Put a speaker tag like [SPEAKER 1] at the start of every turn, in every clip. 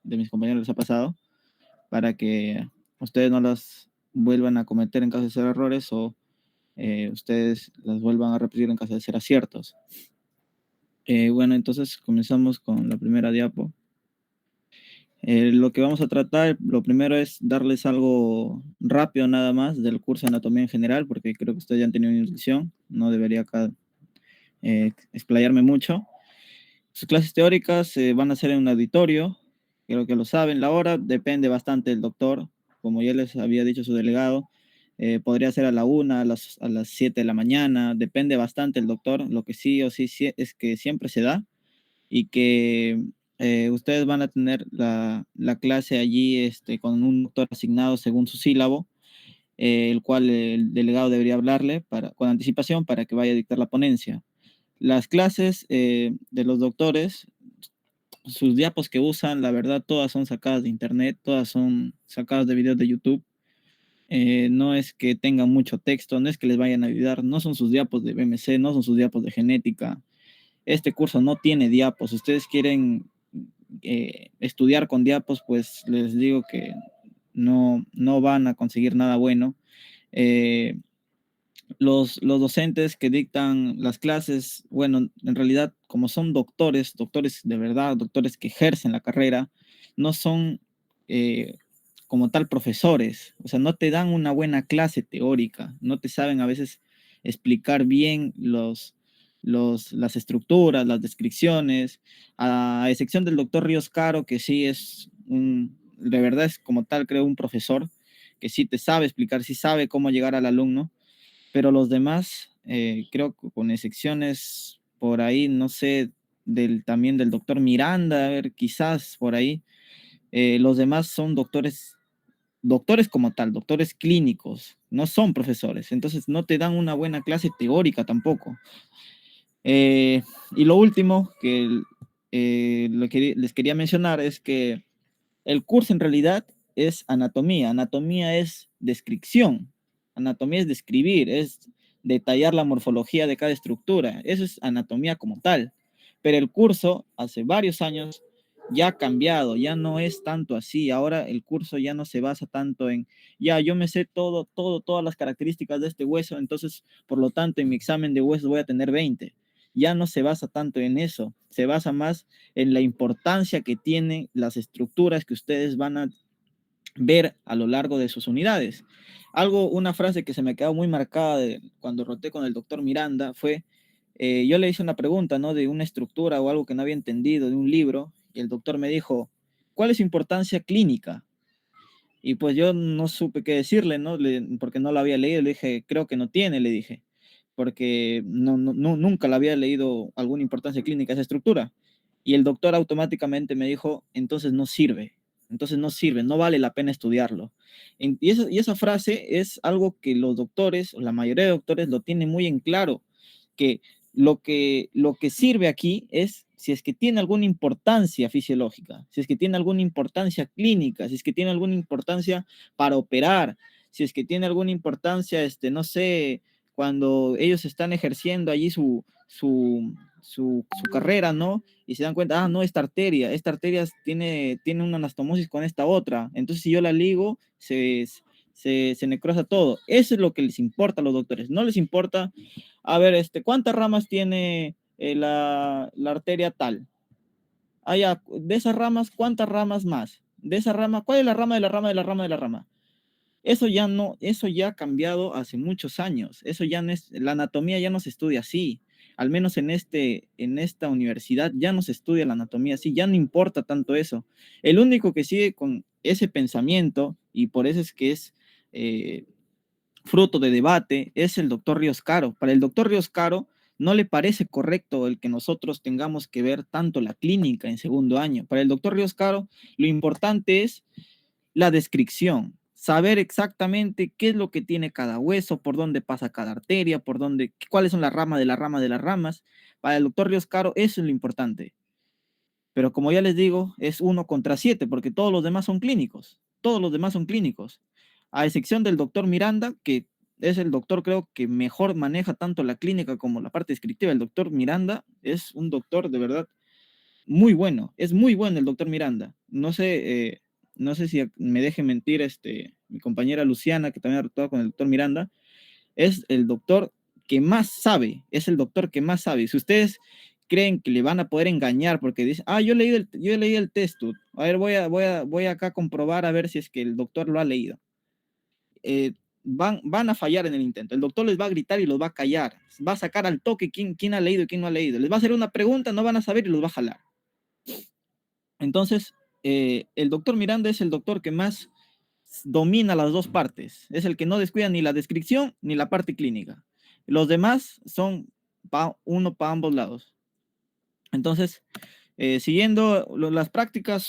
[SPEAKER 1] de mis compañeros les ha pasado, para que ustedes no las vuelvan a cometer en caso de ser errores o ustedes las vuelvan a repetir en caso de ser aciertos. Bueno, entonces comenzamos con la primera diapo. Lo que vamos a tratar, lo primero es darles algo rápido nada más del curso de anatomía en general, porque creo que ustedes ya han tenido una introducción, no debería acá explayarme mucho. Sus clases teóricas van a ser en un auditorio, creo que lo saben. La hora depende bastante del doctor, como ya les había dicho su delegado, podría ser a la 1, a las 7 de la mañana, depende bastante del doctor. Lo que sí o sí, sí es que siempre se da y que ustedes van a tener la clase allí con un doctor asignado según su sílabo, el cual el delegado debería hablarle con anticipación para que vaya a dictar la ponencia. Las clases de los doctores, sus diapos que usan, la verdad, todas son sacadas de internet, todas son sacadas de videos de YouTube. No es que tengan mucho texto, no es que les vayan a ayudar, no son sus diapos de BMC, no son sus diapos de genética. Este curso no tiene diapos. Si ustedes quieren estudiar con diapos, pues les digo que no van a conseguir nada bueno. Eh, los docentes que dictan las clases, bueno, en realidad, como son doctores, doctores de verdad, doctores que ejercen la carrera, no son como tal profesores, o sea, no te dan una buena clase teórica, no te saben a veces explicar bien las estructuras, las descripciones, a excepción del doctor Ríos Caro, que sí de verdad es como tal, creo, un profesor, que sí te sabe explicar, sí sabe cómo llegar al alumno, pero los demás, creo que con excepciones por ahí, no sé, también del doctor Miranda, a ver, quizás por ahí, los demás son doctores, doctores como tal, doctores clínicos, no son profesores, entonces no te dan una buena clase teórica tampoco. Y lo último que les quería mencionar es que el curso en realidad es anatomía. Anatomía es descripción. Anatomía es describir, es detallar la morfología de cada estructura. Eso es anatomía como tal. Pero el curso hace varios años ya ha cambiado, ya no es tanto así. Ahora el curso ya no se basa tanto en, ya yo me sé todas las características de este hueso, entonces por lo tanto en mi examen de huesos voy a tener 20. Ya no se basa tanto en eso, se basa más en la importancia que tienen las estructuras que ustedes van a ver a lo largo de sus unidades. Una frase que se me quedó muy marcada cuando roté con el doctor Miranda fue, yo le hice una pregunta, ¿no? De una estructura o algo que no había entendido de un libro, y el doctor me dijo, ¿cuál es su importancia clínica? Y pues yo no supe qué decirle, ¿no? Porque no lo había leído, le dije, creo que no tiene, le dije, porque nunca le había leído alguna importancia clínica a esa estructura. Y el doctor automáticamente me dijo, entonces no sirve, no vale la pena estudiarlo. Y esa frase es algo que los doctores, o la mayoría de doctores, lo tienen muy en claro, que lo que sirve aquí es si es que tiene alguna importancia fisiológica, si es que tiene alguna importancia clínica, si es que tiene alguna importancia para operar, si es que tiene alguna importancia, no sé, cuando ellos están ejerciendo allí su carrera, ¿no? Y se dan cuenta, no, esta arteria tiene una anastomosis con esta otra, entonces si yo la ligo, se necrosa todo. Eso es lo que les importa a los doctores. No les importa, a ver, ¿cuántas ramas tiene la arteria tal? De esas ramas, ¿cuántas ramas más? De esa rama, ¿cuál es la rama de la rama de la rama de la rama? Eso ya no, eso ya ha cambiado hace muchos años. Eso ya no es, la anatomía ya no se estudia así. Al menos en esta universidad ya no se estudia la anatomía así, ya no importa tanto eso. El único que sigue con ese pensamiento, y por eso es que es eh, fruto de debate, es el doctor Ríos Caro. Para el doctor Ríos Caro no le parece correcto el que nosotros tengamos que ver tanto la clínica en segundo año. Para el doctor Ríos Caro, lo importante es la descripción, saber exactamente qué es lo que tiene cada hueso, por dónde pasa cada arteria, cuáles son las ramas de la rama de las ramas. Para el doctor Ríos Caro, eso es lo importante. Pero como ya les digo, es 1 contra 7, porque todos los demás son clínicos. Todos los demás son clínicos. A excepción del doctor Miranda, que es el doctor, creo que mejor maneja tanto la clínica como la parte descriptiva. El doctor Miranda es un doctor de verdad. muy bueno, es muy bueno el doctor Miranda. No sé si me deje mentir mi compañera Luciana, que también ha tratado con el doctor Miranda, es el doctor que más sabe, es el doctor que más sabe. Si ustedes creen que le van a poder engañar porque dicen, ah, yo leí el texto, a ver, voy acá a comprobar a ver si es que el doctor lo ha leído. Van a fallar en el intento. El doctor les va a gritar y los va a callar. Va a sacar al toque quién ha leído y quién no ha leído. Les va a hacer una pregunta, no van a saber y los va a jalar. Entonces, el doctor Miranda es el doctor que más domina las dos partes. Es el que no descuida ni la descripción ni la parte clínica. Los demás son uno para ambos lados. Entonces, siguiendo las prácticas,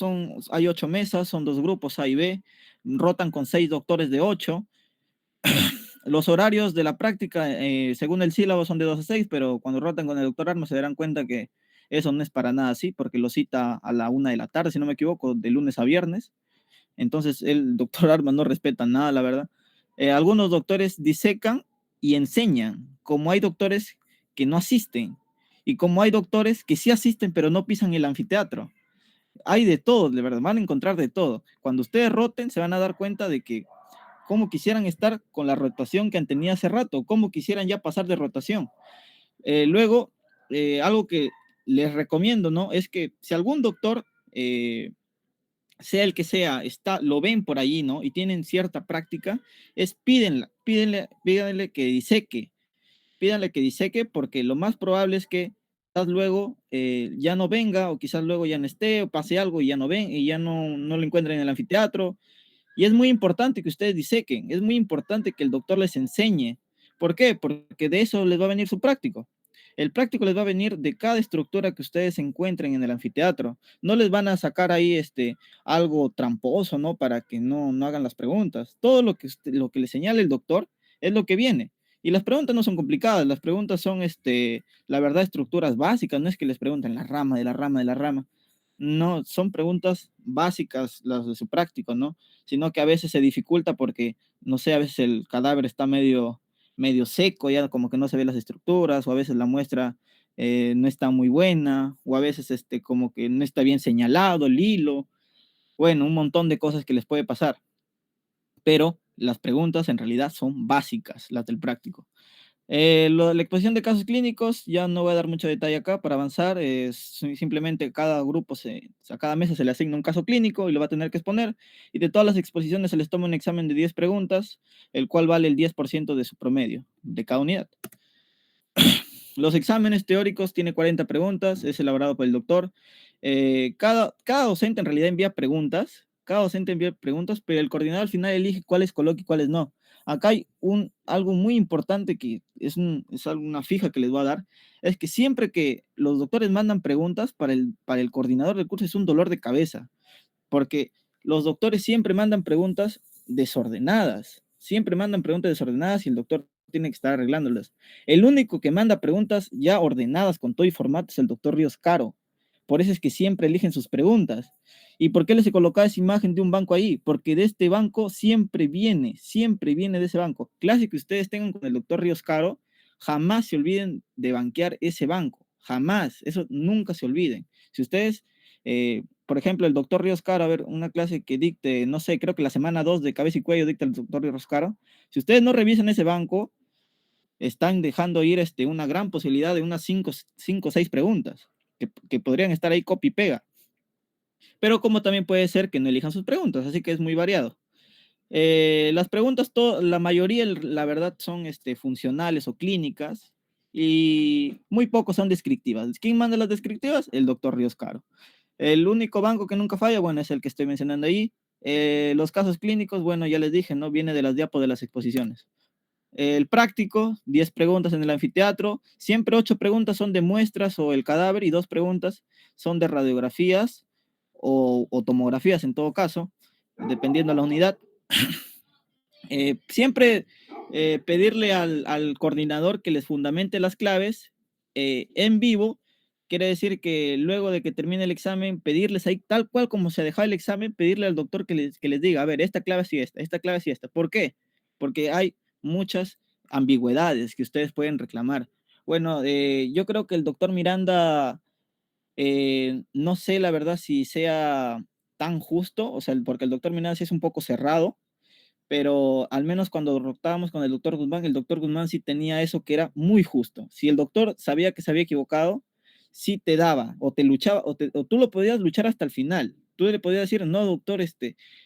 [SPEAKER 1] hay 8 mesas, son 2 grupos A y B, rotan con 6 doctores de 8. Los horarios de la práctica, según el sílabo, son de 2 a 6, pero cuando rotan con el doctor Arma se darán cuenta que eso no es para nada así, porque lo cita a la 1 de la tarde, si no me equivoco, de lunes a viernes. Entonces el doctor Arma no respeta nada, la verdad. Algunos doctores disecan y enseñan, como hay doctores que no asisten, y como hay doctores que sí asisten, pero no pisan el anfiteatro. Hay de todo, de verdad, van a encontrar de todo. Cuando ustedes roten, se van a dar cuenta de que cómo quisieran estar con la rotación que han tenido hace rato, cómo quisieran ya pasar de rotación. Luego, algo que les recomiendo, ¿no? Es que si algún doctor, sea el que sea, lo ven por allí, ¿no? Y tienen cierta práctica, pídenle que diseque, pídanle que diseque, porque lo más probable es que quizás luego ya no venga, o quizás luego ya no esté, o pase algo y ya no ven, y ya no lo encuentren en el anfiteatro, y es muy importante que ustedes disequen, es muy importante que el doctor les enseñe. ¿Por qué? Porque de eso les va a venir su práctico. El práctico les va a venir de cada estructura que ustedes encuentren en el anfiteatro. No les van a sacar ahí algo tramposo, ¿no? Para que no hagan las preguntas. Todo lo que les señale el doctor es lo que viene. Y las preguntas no son complicadas, las preguntas son, la verdad, estructuras básicas. No es que les pregunten la rama de la rama de la rama. No, son preguntas básicas las de su práctico, ¿no? Sino que a veces se dificulta porque, no sé, a veces el cadáver está medio seco, ya como que no se ve las estructuras, o a veces la muestra no está muy buena, o a veces como que no está bien señalado el hilo, bueno, un montón de cosas que les puede pasar, pero las preguntas en realidad son básicas, las del práctico. La exposición de casos clínicos, ya no voy a dar mucho detalle acá para avanzar, simplemente cada grupo, o sea, cada mesa se le asigna un caso clínico y lo va a tener que exponer, y de todas las exposiciones se les toma un examen de 10 preguntas, el cual vale el 10% de su promedio de cada unidad. Los exámenes teóricos tiene 40 preguntas, es elaborado por el doctor. Cada docente en realidad envía preguntas, pero el coordinador al final elige cuáles coloca y cuáles no. Acá hay algo muy importante que es una fija que les voy a dar, es que siempre que los doctores mandan preguntas para el coordinador del curso es un dolor de cabeza, porque los doctores siempre mandan preguntas desordenadas y el doctor tiene que estar arreglándolas. El único que manda preguntas ya ordenadas con todo y formato es el doctor Ríos Caro. Por eso es que siempre eligen sus preguntas. ¿Y por qué les he colocado esa imagen de un banco ahí? Porque de este banco siempre viene de ese banco. Clase que ustedes tengan con el doctor Ríos Caro, jamás se olviden de banquear ese banco. Jamás. Eso nunca se olviden. Si ustedes por ejemplo, el doctor Ríos Caro, a ver, una clase que dicte, no sé, creo que la semana 2 de cabeza y cuello dicta el doctor Ríos Caro. Si ustedes no revisan ese banco, están dejando ir una gran posibilidad de unas 5 o 6 preguntas que podrían estar ahí copy y pega. Pero como también puede ser que no elijan sus preguntas, así que es muy variado. Las preguntas, la mayoría, la verdad, son funcionales o clínicas y muy pocos son descriptivas. ¿Quién manda las descriptivas? El doctor Ríos Caro. El único banco que nunca falla, bueno, es el que estoy mencionando ahí. Los casos clínicos, bueno, ya les dije, ¿no? Viene de las diapos de las exposiciones. El práctico, 10 preguntas en el anfiteatro. Siempre 8 preguntas son de muestras o el cadáver y 2 preguntas son de radiografías o tomografías en todo caso, dependiendo de la unidad. Siempre pedirle al coordinador que les fundamente las claves en vivo. Quiere decir que luego de que termine el examen, pedirles ahí, tal cual como se dejó el examen, pedirle al doctor que les diga, a ver, esta clave sí esta clave sí esta. ¿Por qué? Porque hay muchas ambigüedades que ustedes pueden reclamar. Bueno, yo creo que el doctor Miranda No sé la verdad si sea tan justo, o sea, porque el doctor Minada sí es un poco cerrado, pero al menos cuando rotábamos con el doctor Guzmán sí tenía eso que era muy justo. Si el doctor sabía que se había equivocado, sí te daba, o te luchaba, o tú lo podías luchar hasta el final. Tú le podías decir, no, doctor,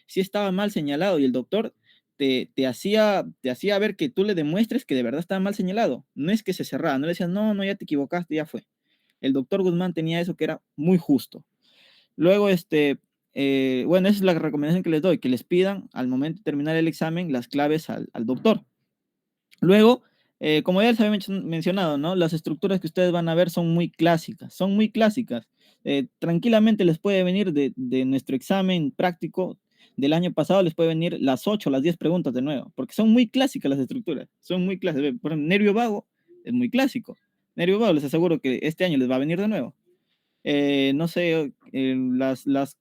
[SPEAKER 1] sí estaba mal señalado, y el doctor te hacía ver que tú le demuestres que de verdad estaba mal señalado. No es que se cerraba, no le decías, no, no, ya te equivocaste, ya fue. El doctor Guzmán tenía eso que era muy justo. Luego, bueno, esa es la recomendación que les doy, que les pidan al momento de terminar el examen las claves al doctor. Luego, como ya les había mencionado, ¿no? Las estructuras que ustedes van a ver son muy clásicas, son muy clásicas. Tranquilamente les puede venir de nuestro examen práctico del año pasado, les puede venir las 8 o las 10 preguntas de nuevo, porque son muy clásicas las estructuras, son muy clásicas. Por ejemplo, nervio vago es muy clásico. Nervio vago les aseguro que este año les va a venir de nuevo. No sé, las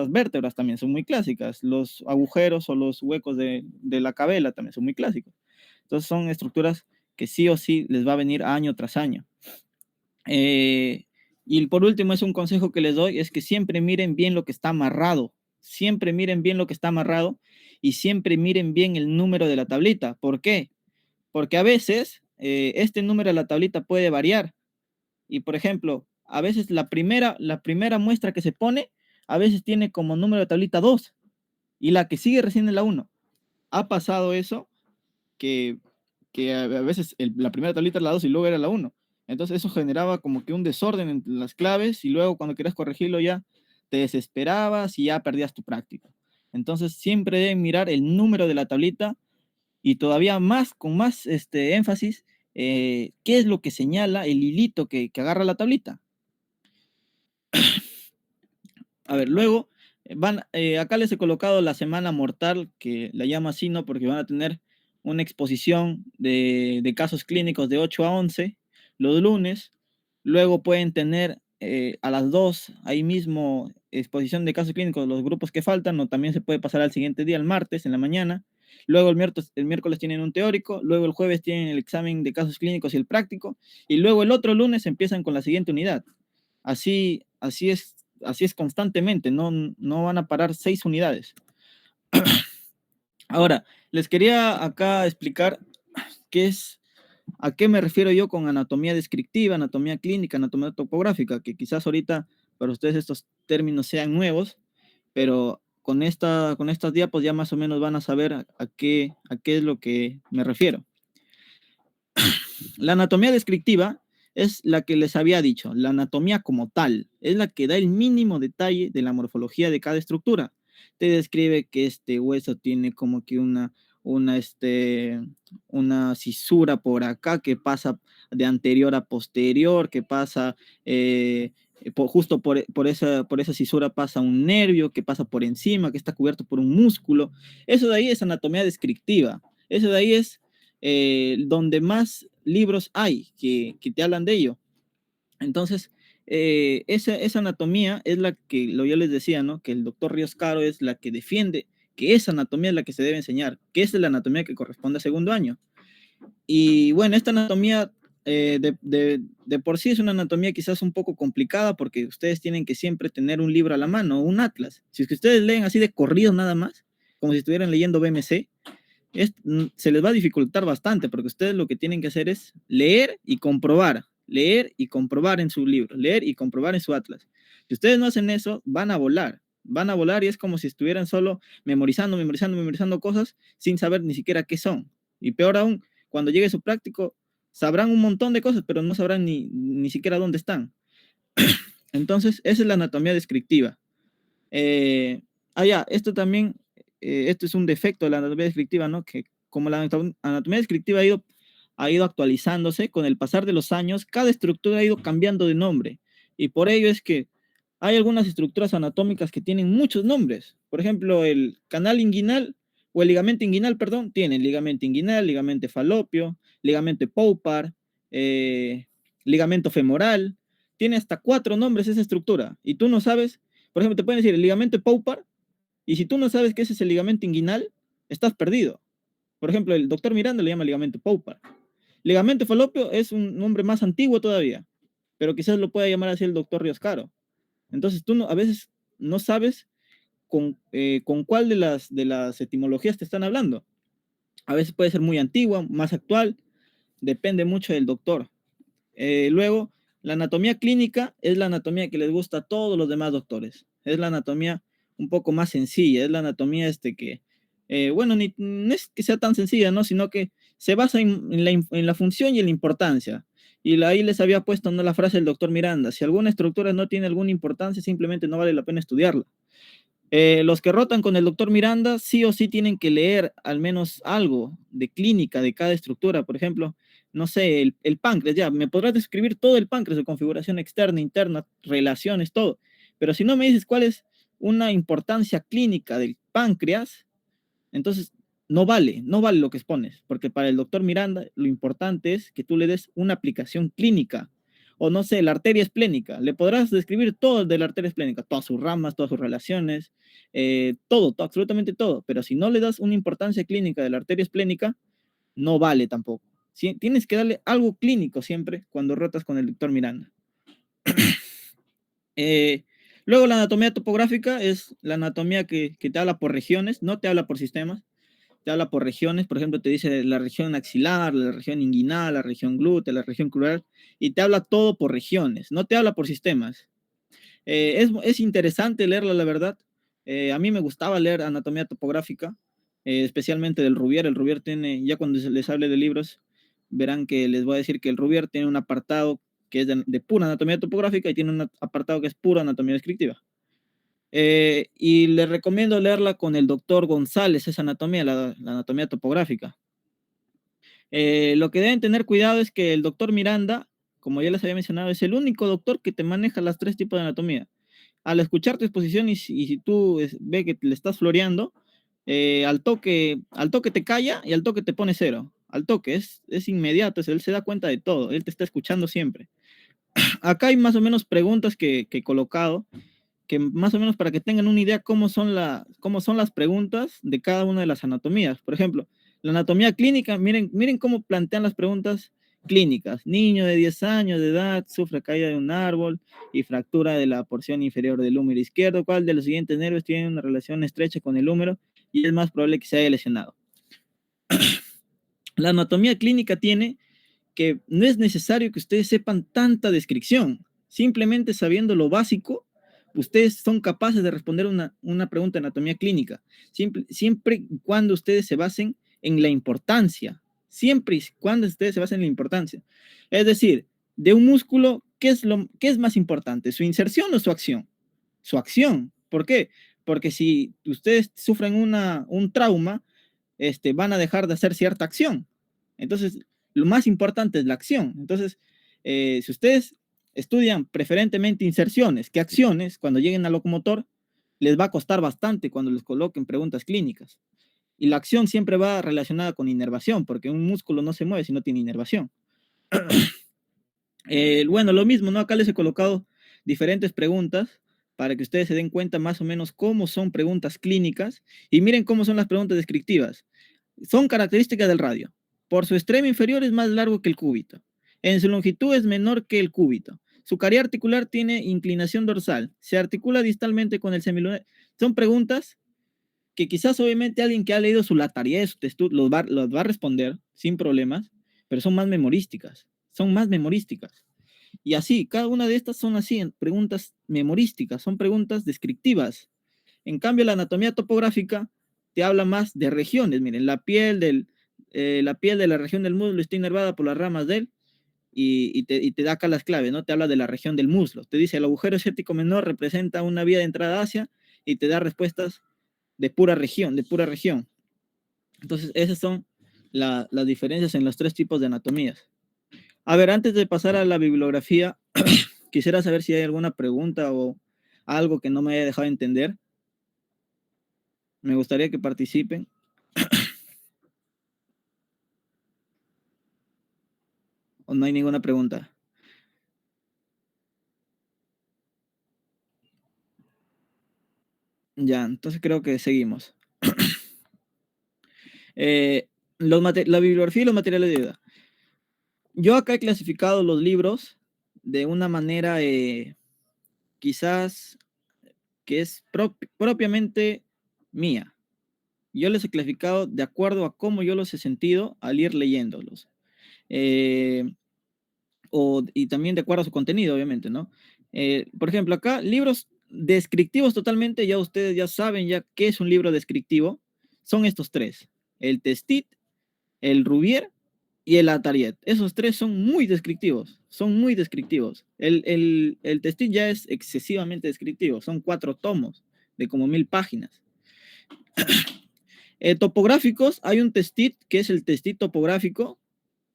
[SPEAKER 1] vértebras también son muy clásicas, los agujeros o los huecos de la cabela también son muy clásicos. Entonces son estructuras que sí o sí les va a venir año tras año. Y por último, es un consejo que les doy, es que siempre miren bien lo que está amarrado, siempre miren bien lo que está amarrado y siempre miren bien el número de la tablita. ¿Por qué? Porque a veces este número de la tablita puede variar. Y por ejemplo, a veces la primera muestra que se pone, a veces tiene como número de tablita 2 y la que sigue recién es la 1. Ha pasado eso que, que a veces la primera tablita era la 2 y luego era la 1. Entonces eso generaba como que un desorden entre las claves y luego cuando querías corregirlo ya te desesperabas y ya perdías tu práctica. Entonces siempre deben mirar el número de la tablita y todavía más, con más énfasis, qué es lo que señala el hilito que agarra la tablita. A ver, luego acá les he colocado la semana mortal, que la llamo así, ¿no? Porque van a tener una exposición de casos clínicos de 8 a 11 los lunes. Luego pueden tener a las 2 ahí mismo exposición de casos clínicos, los grupos que faltan, o también se puede pasar al siguiente día, el martes, en la mañana. Luego el miércoles tienen un teórico, luego el jueves tienen el examen de casos clínicos y el práctico, y luego el otro lunes empiezan con la siguiente unidad. Así es constantemente, no van a parar 6 unidades. Ahora, les quería acá explicar a qué me refiero yo con anatomía descriptiva, anatomía clínica, anatomía topográfica, que quizás ahorita para ustedes estos términos sean nuevos, pero con estas diapos ya más o menos van a saber a qué es lo que me refiero. La anatomía descriptiva es la que les había dicho, la anatomía como tal, es la que da el mínimo detalle de la morfología de cada estructura. Te describe que este hueso tiene como que una, este, una cisura por acá que pasa de anterior a posterior, que pasa justo por esa cisura pasa un nervio, que pasa por encima, que está cubierto por un músculo. Eso de ahí es anatomía descriptiva. Eso de ahí es donde más libros hay que te hablan de ello. Entonces, esa anatomía es la que, yo les decía, ¿no? Que el doctor Ríos Caro es la que defiende que esa anatomía es la que se debe enseñar, que esa es la anatomía que corresponde a segundo año. Y bueno, esta anatomía de por sí es una anatomía quizás un poco complicada porque ustedes tienen que siempre tener un libro a la mano, un atlas. Si es que ustedes leen así de corrido nada más, como si estuvieran leyendo BMC, se les va a dificultar bastante porque ustedes lo que tienen que hacer es leer y comprobar en su libro, leer y comprobar en su atlas. Si ustedes no hacen eso, van a volar y es como si estuvieran solo memorizando, memorizando, memorizando cosas sin saber ni siquiera qué son. Y peor aún, cuando llegue su práctico, sabrán un montón de cosas, pero no sabrán ni siquiera dónde están. Entonces, esa es la anatomía descriptiva. Ya, esto es un defecto de la anatomía descriptiva, ¿no? Que como la anatomía descriptiva ha ido actualizándose con el pasar de los años, cada estructura ha ido cambiando de nombre. Y por ello es que hay algunas estructuras anatómicas que tienen muchos nombres. Por ejemplo, el canal inguinal o el ligamento inguinal, perdón, tienen ligamento inguinal, ligamento falopio, ligamento poupar, ligamento femoral. Tiene hasta 4 nombres esa estructura. Y tú no sabes, por ejemplo, te pueden decir el ligamento poupar, y si tú no sabes que ese es el ligamento inguinal, estás perdido. Por ejemplo, el doctor Miranda le llama ligamento poupar. Ligamento falopio es un nombre más antiguo todavía, pero quizás lo pueda llamar así el doctor Rioscaro. Entonces tú a veces no sabes con cuál de las etimologías te están hablando. A veces puede ser muy antigua, más actual, depende mucho del doctor. Luego, la anatomía clínica es la anatomía que les gusta a todos los demás doctores. Es la anatomía un poco más sencilla, es la anatomía que, bueno, no es que sea tan sencilla, ¿no? Sino que se basa en la función y en la importancia. Y ahí les había puesto, ¿no?, la frase del doctor Miranda: si alguna estructura no tiene alguna importancia, simplemente no vale la pena estudiarla. Los que rotan con el doctor Miranda sí o sí tienen que leer al menos algo de clínica de cada estructura. Por ejemplo, no sé, el páncreas, ya, me podrás describir todo el páncreas, de configuración externa, interna, relaciones, todo. Pero si no me dices cuál es una importancia clínica del páncreas, entonces no vale lo que expones, porque para el doctor Miranda lo importante es que tú le des una aplicación clínica. O no sé, la arteria esplénica, le podrás describir todo de la arteria esplénica, todas sus ramas, todas sus relaciones, todo, absolutamente todo. Pero si no le das una importancia clínica de la arteria esplénica, no vale tampoco. ¿Sí? Tienes que darle algo clínico siempre cuando rotas con el doctor Miranda. Eh, Luego, la anatomía topográfica es la anatomía que te habla por regiones, no te habla por sistemas, te habla por regiones. Por ejemplo, te dice la región axilar, la región inguinal, la región glútea, la región crural, y te habla todo por regiones, no te habla por sistemas. Es interesante leerla, la verdad. A mí me gustaba leer anatomía topográfica, especialmente del Rouvier. El Rouvier tiene, ya cuando les hable de libros, verán que les voy a decir que el Rouvier tiene un apartado que es de pura anatomía topográfica y tiene un apartado que es pura anatomía descriptiva. Y les recomiendo leerla con el doctor González, esa anatomía, la anatomía topográfica. Lo que deben tener cuidado es que el doctor Miranda, como ya les había mencionado, es el único doctor que te maneja las tres tipos de anatomía. Al escuchar tu exposición si tú ves que le estás floreando, al toque te calla y al toque te pone cero. Al toque, es inmediato, él se da cuenta de todo, él te está escuchando siempre. Acá hay más o menos preguntas que he colocado, que más o menos para que tengan una idea cómo son las preguntas de cada una de las anatomías. Por ejemplo, la anatomía clínica, miren cómo plantean las preguntas clínicas. Niño de 10 años de edad sufre caída de un árbol y fractura de la porción inferior del húmero izquierdo. ¿Cuál de los siguientes nervios tiene una relación estrecha con el húmero y es más probable que se haya lesionado? La anatomía clínica tiene que no es necesario que ustedes sepan tanta descripción. Simplemente sabiendo lo básico, ustedes son capaces de responder una pregunta de anatomía clínica. Siempre y cuando ustedes se basen en la importancia. Siempre y cuando ustedes se basen en la importancia. Es decir, de un músculo, ¿qué es más importante? ¿Su inserción o su acción? Su acción. ¿Por qué? Porque si ustedes sufren un trauma, van a dejar de hacer cierta acción. Entonces, lo más importante es la acción. Entonces, si ustedes estudian preferentemente inserciones que acciones, cuando lleguen al locomotor, les va a costar bastante cuando les coloquen preguntas clínicas. Y la acción siempre va relacionada con inervación, porque un músculo no se mueve si no tiene inervación. Bueno, lo mismo, ¿no? Acá les he colocado diferentes preguntas para que ustedes se den cuenta más o menos cómo son preguntas clínicas y miren cómo son las preguntas descriptivas. Son características del radio. Por su extremo inferior es más largo que el cúbito. En su longitud es menor que el cúbito. Su caría articular tiene inclinación dorsal. Se articula distalmente con el semilunar. Son preguntas que quizás obviamente alguien que ha leído su lataría, su texto, los va a responder sin problemas, pero son más memorísticas. Son más memorísticas. Y así, cada una de estas son así, preguntas memorísticas, son preguntas descriptivas. En cambio, la anatomía topográfica te habla más de regiones. Miren, la piel de la región del muslo está inervada por las ramas de él y te da acá las claves, ¿no? Te habla de la región del muslo. Te dice, el agujero ciático menor representa una vía de entrada hacia y te da respuestas de pura región, de pura región. Entonces, esas son las diferencias en los tres tipos de anatomías. A ver, antes de pasar a la bibliografía, quisiera saber si hay alguna pregunta o algo que no me haya dejado entender. Me gustaría que participen. ¿O no hay ninguna pregunta? Ya, entonces creo que seguimos. Eh, la bibliografía y los materiales de ayuda. Yo acá he clasificado los libros de una manera quizás que es propiamente mía. Yo les he clasificado de acuerdo a cómo yo los he sentido al ir leyéndolos. Eh, y también de acuerdo a su contenido, obviamente, ¿no? Por ejemplo, acá, libros descriptivos totalmente, ya ustedes ya saben ya qué es un libro descriptivo. Son estos tres: el Testit, el Rubier y el Atariet. Esos tres son muy descriptivos, son muy descriptivos. El Testit ya es excesivamente descriptivo, son 4 tomos de como 1000 páginas. Topográficos, hay un Testit que es el Testit topográfico,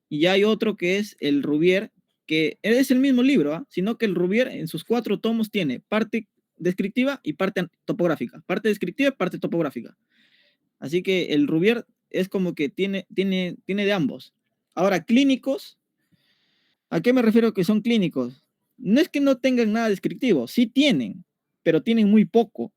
[SPEAKER 1] y hay otro que es el Rubier, que es el mismo libro, ¿ah? Sino que el Rubier en sus 4 tomos tiene parte descriptiva y parte topográfica, parte descriptiva y parte topográfica. Así que el Rubier es como que tiene de ambos. Ahora, clínicos, ¿a qué me refiero que son clínicos? No es que no tengan nada descriptivo, sí tienen, pero tienen muy poco.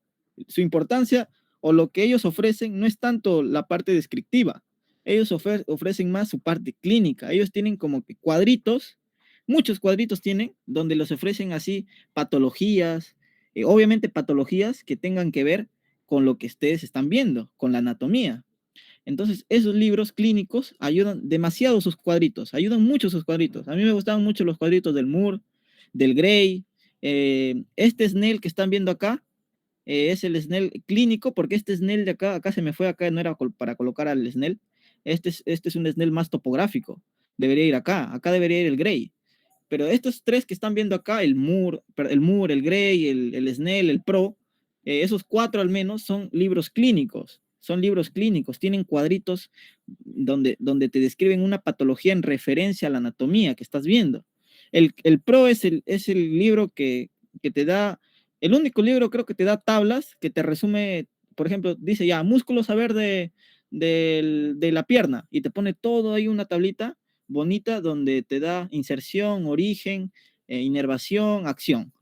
[SPEAKER 1] Su importancia o lo que ellos ofrecen no es tanto la parte descriptiva, ellos ofrecen más su parte clínica. Ellos tienen como que cuadritos, muchos cuadritos tienen, donde los ofrecen así patologías, obviamente patologías que tengan que ver con lo que ustedes están viendo, con la anatomía. Entonces, esos libros clínicos ayudan demasiado sus cuadritos, ayudan mucho sus cuadritos. A mí me gustaban mucho los cuadritos del Moore, del Gray. Este Snell que están viendo acá es el Snell clínico, porque este Snell de acá se me fue acá, no era para colocar al Snell. Este es un Snell más topográfico. Debería ir acá debería ir el Gray. Pero estos tres que están viendo acá, el Gray, el Snell, el Pro, esos 4 al menos son libros clínicos. Son libros clínicos, tienen cuadritos donde te describen una patología en referencia a la anatomía que estás viendo. El Pro es el libro que te da, el único libro creo que te da tablas, que te resume, por ejemplo, dice ya, músculos a ver de la pierna, y te pone todo ahí una tablita bonita donde te da inserción, origen, inervación, acción.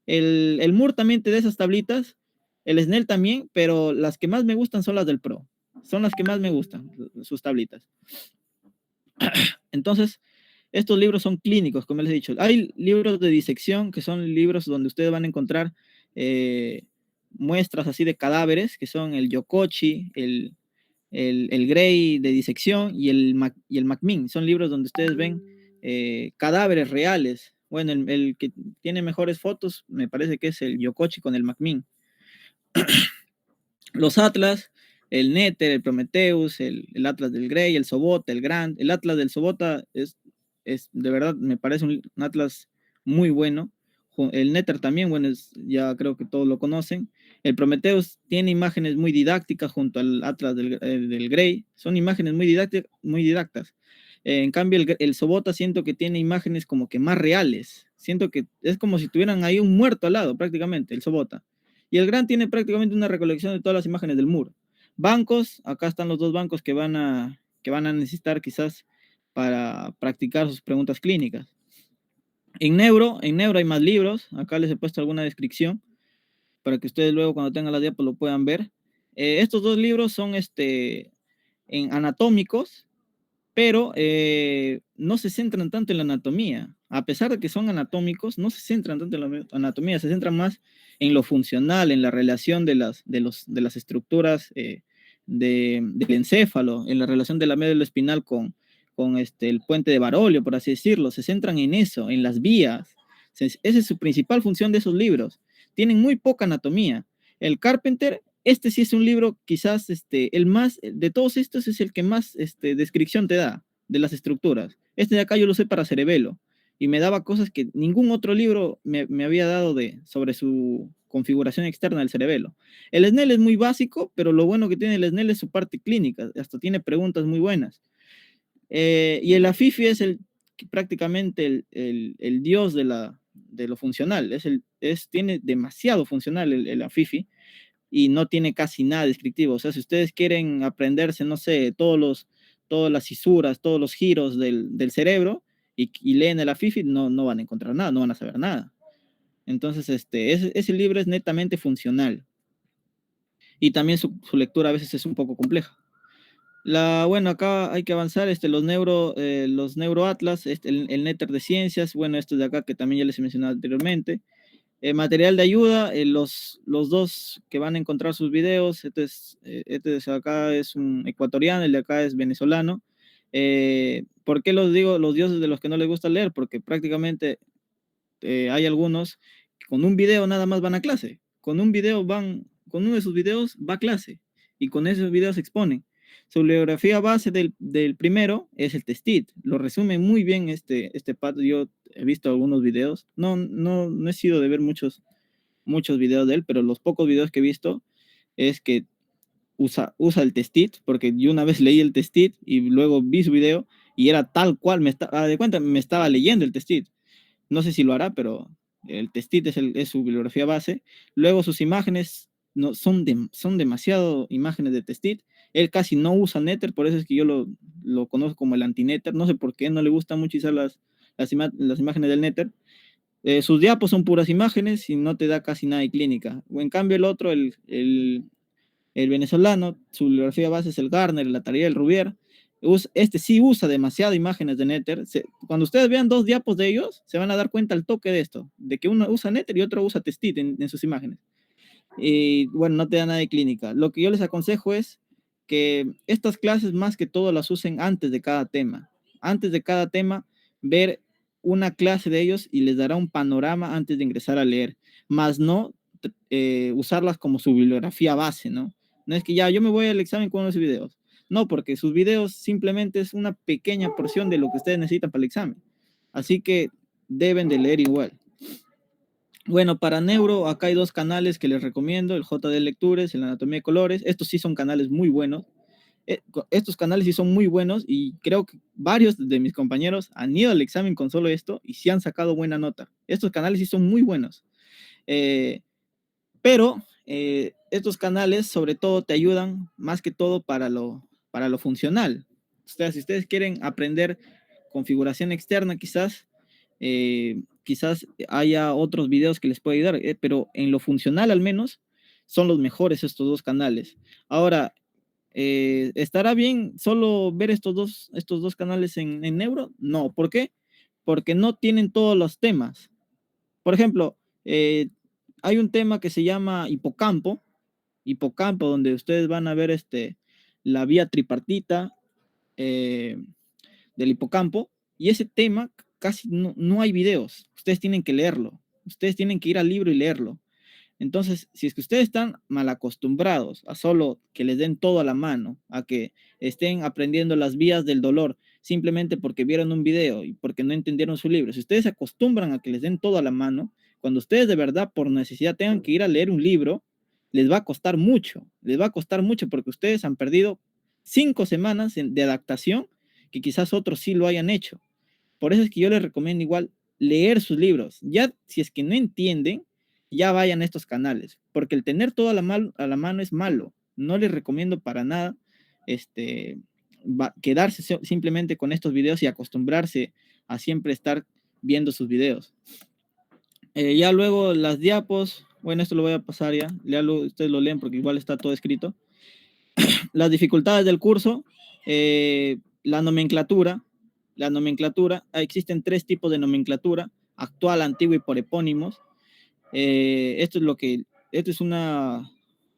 [SPEAKER 1] El Moore también te da esas tablitas, el Snell también, pero las que más me gustan son las del Pro. Son las que más me gustan, sus tablitas. Entonces, estos libros son clínicos, como les he dicho. Hay libros de disección, que son libros donde ustedes van a encontrar muestras así de cadáveres, que son el Yokochi, el Gray de disección y el Macmillan. Son libros donde ustedes ven cadáveres reales. Bueno, el que tiene mejores fotos me parece que es el Yokochi con el Macmillan. Los Atlas, el Nether, el Prometheus, el Atlas del Gray, el Sobota, el Grand. El Atlas del Sobota es de verdad, me parece un Atlas muy bueno. El Nether también, bueno, ya creo que todos lo conocen. El Prometheus tiene imágenes muy didácticas junto al Atlas del Gray. Son imágenes muy didactas. En cambio, el Sobota siento que tiene imágenes como que más reales. Siento que es como si tuvieran ahí un muerto al lado, prácticamente, el Sobota. Y el Gran tiene prácticamente una recolección de todas las imágenes del muro. Bancos, acá están los 2 bancos que van a necesitar quizás para practicar sus preguntas clínicas. En neuro hay más libros. Acá les he puesto alguna descripción para que ustedes luego cuando tengan la diapo lo puedan ver. Estos 2 libros son en anatómicos, pero no se centran tanto en la anatomía. A pesar de que son anatómicos, no se centran tanto en la anatomía, se centran más en lo funcional, en la relación de las estructuras del encéfalo, en la relación de la médula espinal con el puente de Barolio, por así decirlo. Se centran en eso, en las vías. Esa es su principal función de esos libros. Tienen muy poca anatomía. El Carpenter, este sí es un libro, quizás el más, de todos estos es el que más descripción te da de las estructuras. Este de acá yo lo sé para cerebelo, y me daba cosas que ningún otro libro me había dado sobre su configuración externa del cerebelo. El Snell es muy básico, pero lo bueno que tiene el Snell es su parte clínica, hasta tiene preguntas muy buenas. Y el Afifi es prácticamente el dios de lo funcional, tiene demasiado funcional el Afifi, y no tiene casi nada descriptivo. O sea, si ustedes quieren aprenderse, no sé, todas las cisuras, todos los giros del cerebro, y leen el Afifi, no van a encontrar nada, no van a saber nada. Entonces, ese libro es netamente funcional. Y también su lectura a veces es un poco compleja. Bueno, acá hay que avanzar, los neuroatlas, el Nether de ciencias, bueno, esto de acá que también ya les he mencionado anteriormente. Material de ayuda, los dos que van a encontrar sus videos, este de acá es un ecuatoriano, el de acá es venezolano. ¿Por qué los digo los dioses de los que no les gusta leer? Porque prácticamente hay algunos que con un video nada más van a clase. Con uno de sus videos va a clase y con esos videos se exponen. Su bibliografía base del primero es el Testit. Lo resume muy bien este pato. Yo he visto algunos videos. No he sido de ver muchos videos de él, pero los pocos videos que he visto es que usa el Testit, porque yo una vez leí el Testit y luego vi su video y era tal cual, de cuenta, me estaba leyendo el Testit. No sé si lo hará, pero el Testit es su bibliografía base. Luego sus imágenes no, son demasiado imágenes de Testit. Él casi no usa Netter, por eso es que yo lo conozco como el anti-Netter. No sé por qué, no le gusta mucho usar las imágenes del Netter. Sus diapos son puras imágenes y no te da casi nada de clínica. O en cambio el otro, el venezolano, su bibliografía base es el Garner, el Atariel, el Rubier. Este sí usa demasiado imágenes de Nether. Cuando ustedes vean dos diapos de ellos, se van a dar cuenta al toque de esto, de que uno usa Nether y otro usa Testit en sus imágenes. Y bueno, no te da nada de clínica. Lo que yo les aconsejo es que estas clases más que todo las usen antes de cada tema. Antes de cada tema, ver una clase de ellos y les dará un panorama antes de ingresar a leer, más no usarlas como su bibliografía base, ¿no? No es que ya yo me voy al examen con unos videos. No, porque sus videos simplemente es una pequeña porción de lo que ustedes necesitan para el examen. Así que deben de leer igual. Bueno, para Neuro, acá hay dos canales que les recomiendo, el JD Lectures, el Anatomía de Colores. Estos sí son canales muy buenos. Estos canales sí son muy buenos y creo que varios de mis compañeros han ido al examen con solo esto y sí han sacado buena nota. Estos canales sí son muy buenos. Pero estos canales sobre todo te ayudan más que todo para lo funcional. O sea, si ustedes quieren aprender configuración externa, quizás haya otros videos que les pueda ayudar, pero en lo funcional al menos son los mejores estos dos canales. Ahora, ¿estará bien solo ver estos dos canales en Neuro? No, ¿por qué? Porque no tienen todos los temas. Por ejemplo, hay un tema que se llama hipocampo, donde ustedes van a ver la vía tripartita, eh, del hipocampo, y ese tema casi no hay videos, ustedes tienen que leerlo, ustedes tienen que ir al libro y leerlo. Entonces, si es que ustedes están mal acostumbrados a solo que les den todo a la mano, a que estén aprendiendo las vías del dolor simplemente porque vieron un video y porque no entendieron su libro, si ustedes se acostumbran a que les den todo a la mano, cuando ustedes de verdad por necesidad tengan que ir a leer un libro, les va a costar mucho porque ustedes han perdido 5 semanas de adaptación que quizás otros sí lo hayan hecho. Por eso es que yo les recomiendo igual leer sus libros. Ya si es que no entienden, ya vayan a estos canales, porque el tener todo a la mano es malo. No les recomiendo para nada quedarse simplemente con estos videos y acostumbrarse a siempre estar viendo sus videos. Ya luego las diapos, bueno, esto lo voy a pasar ya, ustedes lo leen porque igual está todo escrito. Las dificultades del curso, la nomenclatura, existen 3 tipos de nomenclatura: actual, antiguo y por epónimos. Esto es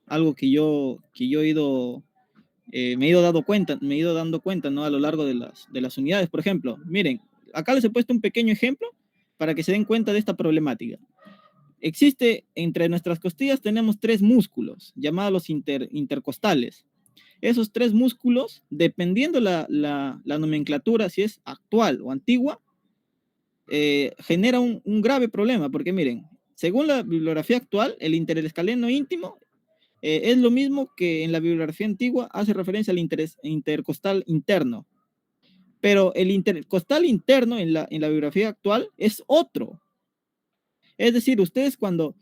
[SPEAKER 1] algo que yo me he ido dando cuenta, ¿no? A lo largo de las unidades. Por ejemplo, miren, acá les he puesto un pequeño ejemplo para que se den cuenta de esta problemática. Existe entre nuestras costillas, tenemos 3 músculos llamados los intercostales. Esos 3 músculos, dependiendo la nomenclatura, si es actual o antigua, genera un grave problema, porque miren, según la bibliografía actual, el interescaleno íntimo es lo mismo que en la bibliografía antigua hace referencia al intercostal interno, pero el intercostal interno en la bibliografía actual es otro. Es decir, ustedes cuando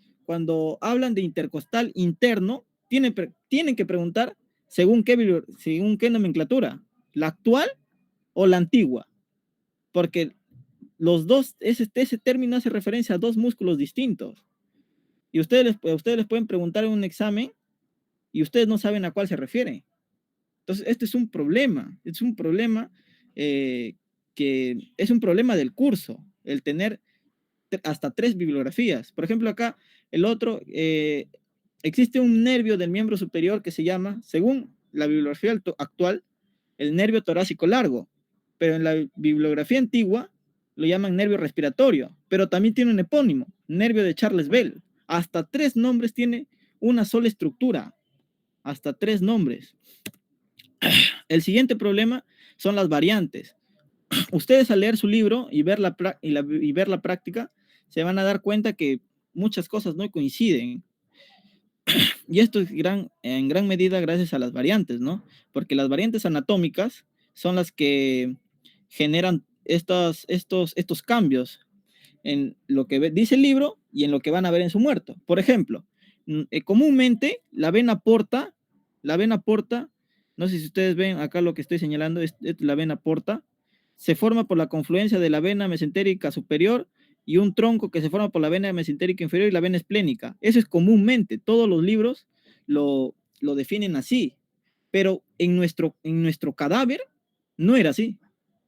[SPEAKER 1] hablan de intercostal interno, tienen que preguntar según qué nomenclatura, la actual o la antigua, porque ese término hace referencia a 2 músculos distintos. Y ustedes les pueden preguntar en un examen y ustedes no saben a cuál se refiere. Entonces, este es un problema que es un problema del curso, el tener hasta 3 bibliografías. Por ejemplo, acá el otro, existe un nervio del miembro superior que se llama, según la bibliografía actual, el nervio torácico largo, pero en la bibliografía antigua lo llaman nervio respiratorio, pero también tiene un epónimo, nervio de Charles Bell. Hasta 3 nombres tiene una sola estructura, hasta 3 nombres. El siguiente problema son las variantes. Ustedes al leer su libro y ver la práctica, se van a dar cuenta que muchas cosas no coinciden. Y esto es en gran medida gracias a las variantes, ¿no? Porque las variantes anatómicas son las que generan estos cambios en lo que dice el libro y en lo que van a ver en su muerto. Por ejemplo, comúnmente la vena porta, no sé si ustedes ven acá lo que estoy señalando, es la vena porta, se forma por la confluencia de la vena mesentérica superior y un tronco que se forma por la vena mesentérica inferior y la vena esplénica. Eso es comúnmente, todos los libros lo definen así, pero en nuestro cadáver no era así.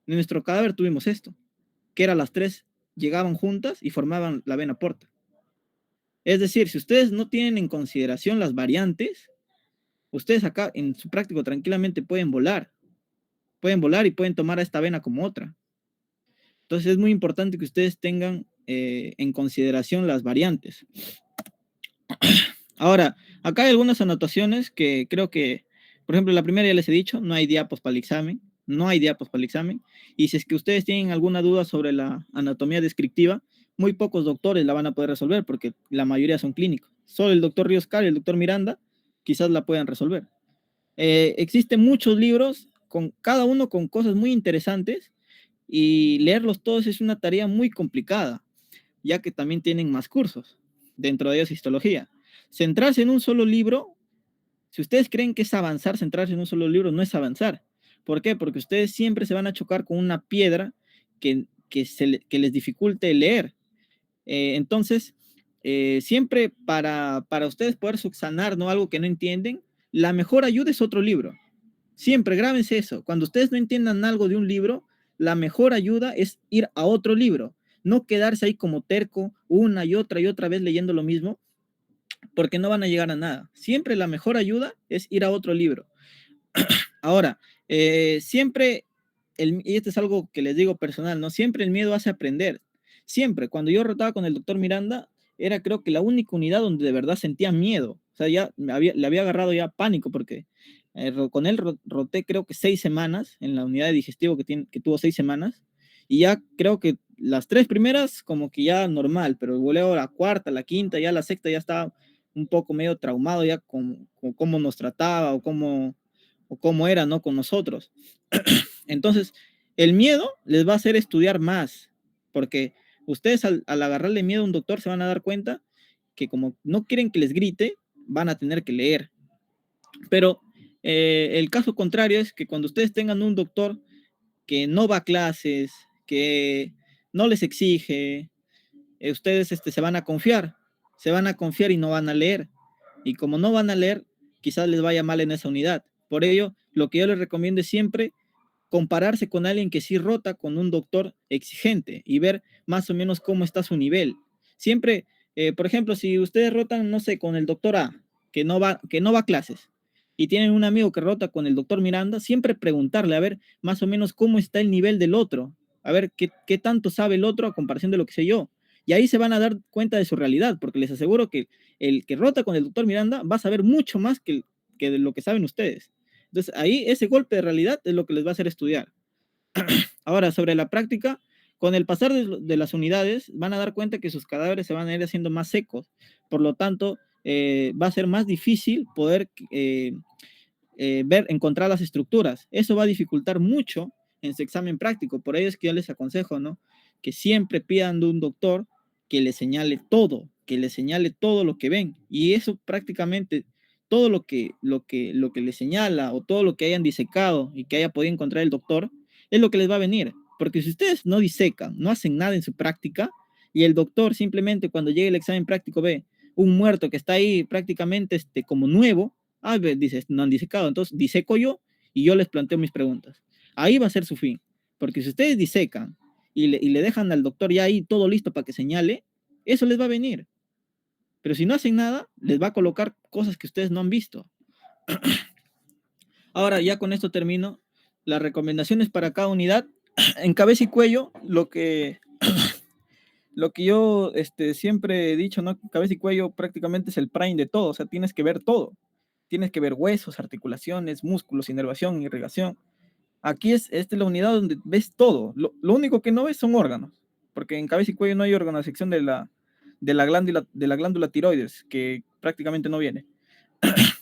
[SPEAKER 1] En nuestro cadáver tuvimos esto, que eran las 3, llegaban juntas y formaban la vena porta. Es decir, si ustedes no tienen en consideración las variantes, ustedes acá en su práctico tranquilamente pueden volar y pueden tomar a esta vena como otra. Entonces es muy importante que ustedes tengan en consideración las variantes. Ahora, acá hay algunas anotaciones que creo que, por ejemplo, la primera ya les he dicho, no hay diapos para el examen, no hay diapos para el examen. Y si es que ustedes tienen alguna duda sobre la anatomía descriptiva, muy pocos doctores la van a poder resolver porque la mayoría son clínicos. Solo el doctor Ríos Cal y el doctor Miranda quizás la puedan resolver. Existen muchos libros, cada uno con cosas muy interesantes, y leerlos todos es una tarea muy complicada, ya que también tienen más cursos, dentro de ellos histología. Centrarse en un solo libro, si ustedes creen que es avanzar, centrarse en un solo libro no es avanzar. ¿Por qué? Porque ustedes siempre se van a chocar con una piedra que les dificulte leer. Entonces, siempre para ustedes poder subsanar, ¿no?, algo que no entienden, la mejor ayuda es otro libro. Siempre grábense eso. Cuando ustedes no entiendan algo de un libro, la mejor ayuda es ir a otro libro. No quedarse ahí como terco una y otra vez leyendo lo mismo, porque no van a llegar a nada. Siempre la mejor ayuda es ir a otro libro. Ahora, siempre, y esto es algo que les digo personal, ¿no? Siempre el miedo hace aprender. Siempre, cuando yo rotaba con el doctor Miranda, era creo que la única unidad donde de verdad sentía miedo. O sea, ya le había agarrado ya pánico porque con él roté creo que 6 semanas en la unidad de digestivo que tuvo 6 semanas. Y ya creo que las 3 primeras como que ya normal, pero luego la cuarta, la quinta, ya la sexta ya estaba un poco medio traumado ya con cómo nos trataba o cómo era, ¿no?, con nosotros. Entonces, el miedo les va a hacer estudiar más, porque ustedes al agarrarle miedo a un doctor se van a dar cuenta que como no quieren que les grite, van a tener que leer. Pero el caso contrario es que cuando ustedes tengan un doctor que no va a clases, que no les exige, ustedes se van a confiar y no van a leer. Y como no van a leer, quizás les vaya mal en esa unidad. Por ello, lo que yo les recomiendo es siempre compararse con alguien que sí rota con un doctor exigente y ver más o menos cómo está su nivel. Siempre, por ejemplo, si ustedes rotan, no sé, con el doctor A, que no va a clases, y tienen un amigo que rota con el doctor Miranda, siempre preguntarle a ver más o menos cómo está el nivel del otro, a ver qué tanto sabe el otro a comparación de lo que sé yo. Y ahí se van a dar cuenta de su realidad, porque les aseguro que el que rota con el doctor Miranda va a saber mucho más que de lo que saben ustedes. Entonces, ahí ese golpe de realidad es lo que les va a hacer estudiar. Ahora, sobre la práctica, con el pasar de las unidades, van a dar cuenta que sus cadáveres se van a ir haciendo más secos. Por lo tanto, va a ser más difícil poder encontrar las estructuras. Eso va a dificultar mucho en su examen práctico. Por ello es que yo les aconsejo, ¿no?, que siempre pidan de un doctor que les señale todo, lo que ven. Y eso prácticamente, todo lo que les señala o todo lo que hayan disecado y que haya podido encontrar el doctor, es lo que les va a venir. Porque si ustedes no disecan, no hacen nada en su práctica, y el doctor simplemente cuando llegue el examen práctico ve un muerto que está ahí prácticamente como nuevo, dice, no han disecado, entonces diseco yo y yo les planteo mis preguntas. Ahí va a ser su fin. Porque si ustedes disecan y le dejan al doctor ya ahí todo listo para que señale, eso les va a venir. Pero si no hacen nada, les va a colocar cosas que ustedes no han visto. Ahora, ya con esto termino. Las recomendaciones para cada unidad. En cabeza y cuello, lo que yo siempre he dicho, ¿no? Cabeza y cuello prácticamente es el prime de todo, o sea, tienes que ver todo. Tienes que ver huesos, articulaciones, músculos, inervación, irrigación. Aquí esta es la unidad donde ves todo. Lo único que no ves son órganos, porque en cabeza y cuello no hay órgano, a excepción de la glándula tiroides, que prácticamente no viene.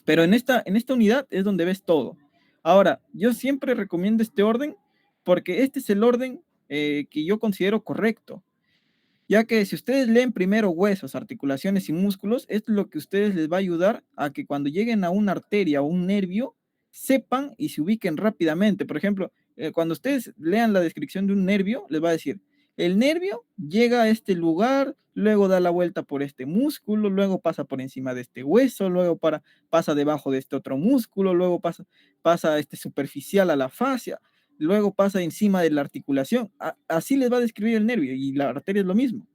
[SPEAKER 1] Pero en esta unidad es donde ves todo. Ahora, yo siempre recomiendo este orden porque este es el orden que yo considero correcto, ya que si ustedes leen primero huesos, articulaciones y músculos, esto es lo que a ustedes les va a ayudar a que cuando lleguen a una arteria o un nervio, sepan y se ubiquen rápidamente. Por ejemplo, cuando ustedes lean la descripción de un nervio, les va a decir, el nervio llega a este lugar, luego da la vuelta por este músculo, luego pasa por encima de este hueso, pasa debajo de este otro músculo, luego pasa superficial a la fascia, luego pasa encima de la articulación. Así les va a describir el nervio y la arteria es lo mismo.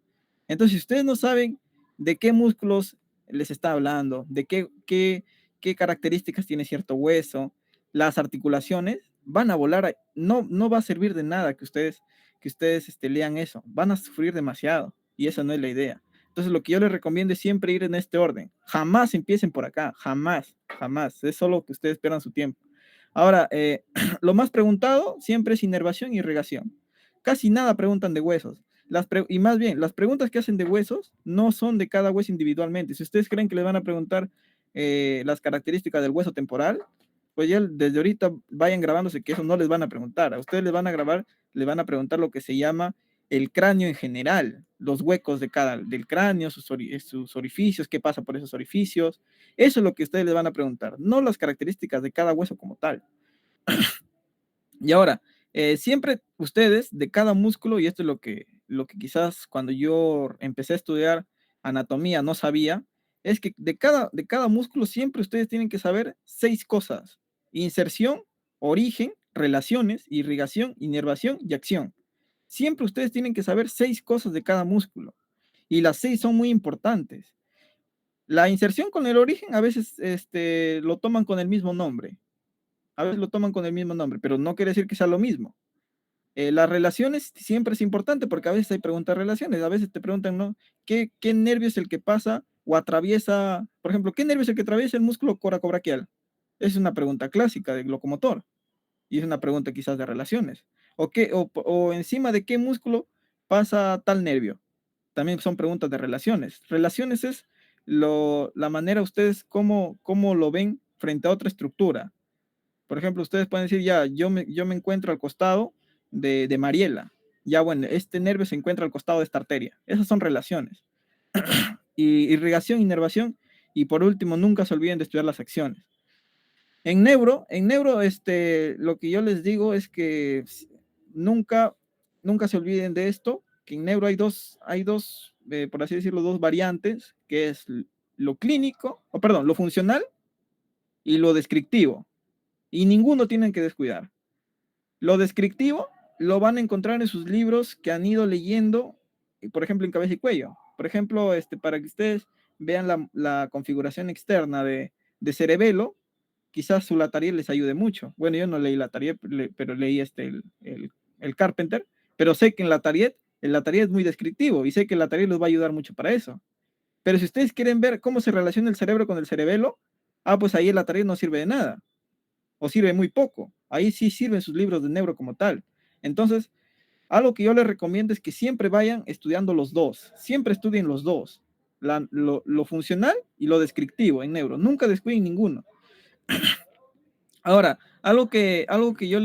[SPEAKER 1] Entonces, si ustedes no saben de qué músculos les está hablando, de qué características tiene cierto hueso, las articulaciones, van a volar, no va a servir de nada que ustedes lean eso, van a sufrir demasiado y esa no es la idea. Entonces, lo que yo les recomiendo es siempre ir en este orden. Jamás empiecen por acá, jamás, jamás. Es solo que ustedes pierdan su tiempo. Ahora, lo más preguntado siempre es inervación y irrigación. Casi nada preguntan de huesos. Y más bien, las preguntas que hacen de huesos no son de cada hueso individualmente. Si ustedes creen que les van a preguntar las características del hueso temporal, pues ya desde ahorita vayan grabándose que eso no les van a preguntar. A ustedes les van a grabar, les van a preguntar lo que se llama el cráneo en general, los huecos del cráneo, sus orificios, qué pasa por esos orificios. Eso es lo que ustedes les van a preguntar, no las características de cada hueso como tal. Y ahora, siempre ustedes de cada músculo, y esto es lo que quizás cuando yo empecé a estudiar anatomía no sabía, es que de cada músculo siempre ustedes tienen que saber 6 cosas. Inserción, origen, relaciones, irrigación, inervación y acción. Siempre ustedes tienen que saber 6 cosas de cada músculo. Y las 6 son muy importantes. La inserción con el origen a veces lo toman con el mismo nombre. A veces lo toman con el mismo nombre, pero no quiere decir que sea lo mismo. Las relaciones siempre es importante porque a veces hay preguntas de relaciones. A veces te preguntan, ¿no? ¿Qué nervio es el que pasa o atraviesa, por ejemplo, qué nervio es el que atraviesa el músculo coracobraquial? Es una pregunta clásica de locomotor y es una pregunta quizás de relaciones. O encima de qué músculo pasa tal nervio. También son preguntas de relaciones. Relaciones es la manera ustedes cómo lo ven frente a otra estructura. Por ejemplo, ustedes pueden decir, ya, yo me encuentro al costado de Mariela. Ya, bueno, este nervio se encuentra al costado de esta arteria. Esas son relaciones. Y irrigación, inervación. Y por último, nunca se olviden de estudiar las acciones. En neuro, lo que yo les digo es que nunca, nunca se olviden de esto, que en neuro hay dos por así decirlo, dos variantes, que es lo clínico, o perdón, lo funcional y lo descriptivo. Y ninguno tienen que descuidar. Lo descriptivo lo van a encontrar en sus libros que han ido leyendo, por ejemplo, en cabeza y cuello. Por ejemplo, para que ustedes vean la configuración externa de cerebelo, quizás su Latariel les ayude mucho. Bueno, yo no leí Latariel, pero leí el Carpenter, pero sé que en el Latariel es muy descriptivo y sé que el Latariel les va a ayudar mucho para eso. Pero si ustedes quieren ver cómo se relaciona el cerebro con el cerebelo, pues ahí el Latariel no sirve de nada o sirve muy poco. Ahí sí sirven sus libros de neuro como tal. Entonces, algo que yo les recomiendo es que siempre vayan estudiando los dos. Siempre estudien los dos. Lo funcional y lo descriptivo en neuro. Nunca descuiden ninguno. Ahora, algo que yo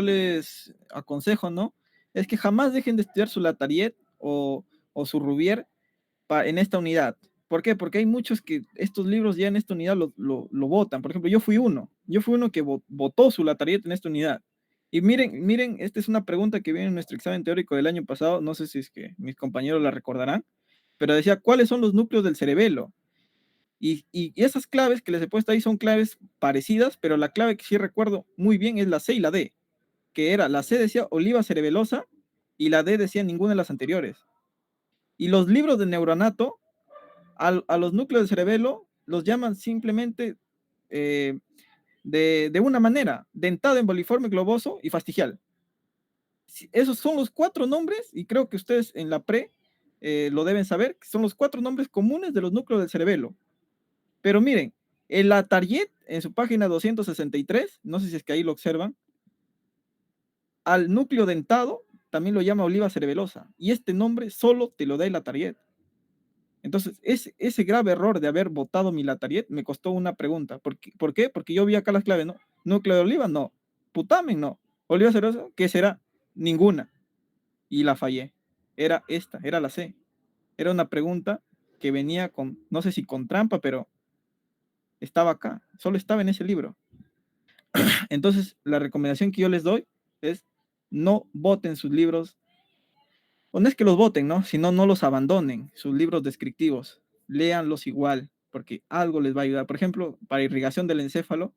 [SPEAKER 1] les aconsejo, ¿no? Es que jamás dejen de estudiar su Latariet o su Rubier en esta unidad. ¿Por qué? Porque hay muchos que estos libros ya en esta unidad lo votan. Por ejemplo, yo fui uno que votó su Latariet en esta unidad. Y miren, esta es una pregunta que viene en nuestro examen teórico del año pasado, no sé si es que mis compañeros la recordarán, pero decía, ¿cuáles son los núcleos del cerebelo? Y esas claves que les he puesto ahí son claves parecidas, pero la clave que sí recuerdo muy bien es la C y la D, que era, la C decía oliva cerebelosa y la D decía ninguna de las anteriores. Y los libros de neuroanato, a los núcleos del cerebelo los llaman simplemente de una manera: dentado, emboliforme, globoso y fastigial. Esos son los 4 nombres, y creo que ustedes en la pre lo deben saber, son los 4 nombres comunes de los núcleos del cerebelo. Pero miren, el Atariet, en su página 263, no sé si es que ahí lo observan, al núcleo dentado también lo llama oliva cerebelosa, y este nombre solo te lo da el Atariet. Entonces, ese grave error de haber votado mi Latariet me costó una pregunta. ¿Por qué? Porque yo vi acá las claves, ¿no? Núcleo de oliva, no. Putamen, no. Oliva cerebelosa, ¿qué será? Ninguna. Y la fallé. Era esta, era la C. Era una pregunta que venía con, no sé si con trampa, pero estaba acá. Solo estaba en ese libro. Entonces, la recomendación que yo les doy es: no voten sus libros. O no es que los voten, ¿no? Sino no los abandonen, sus libros descriptivos. Léanlos igual, porque algo les va a ayudar. Por ejemplo, para irrigación del encéfalo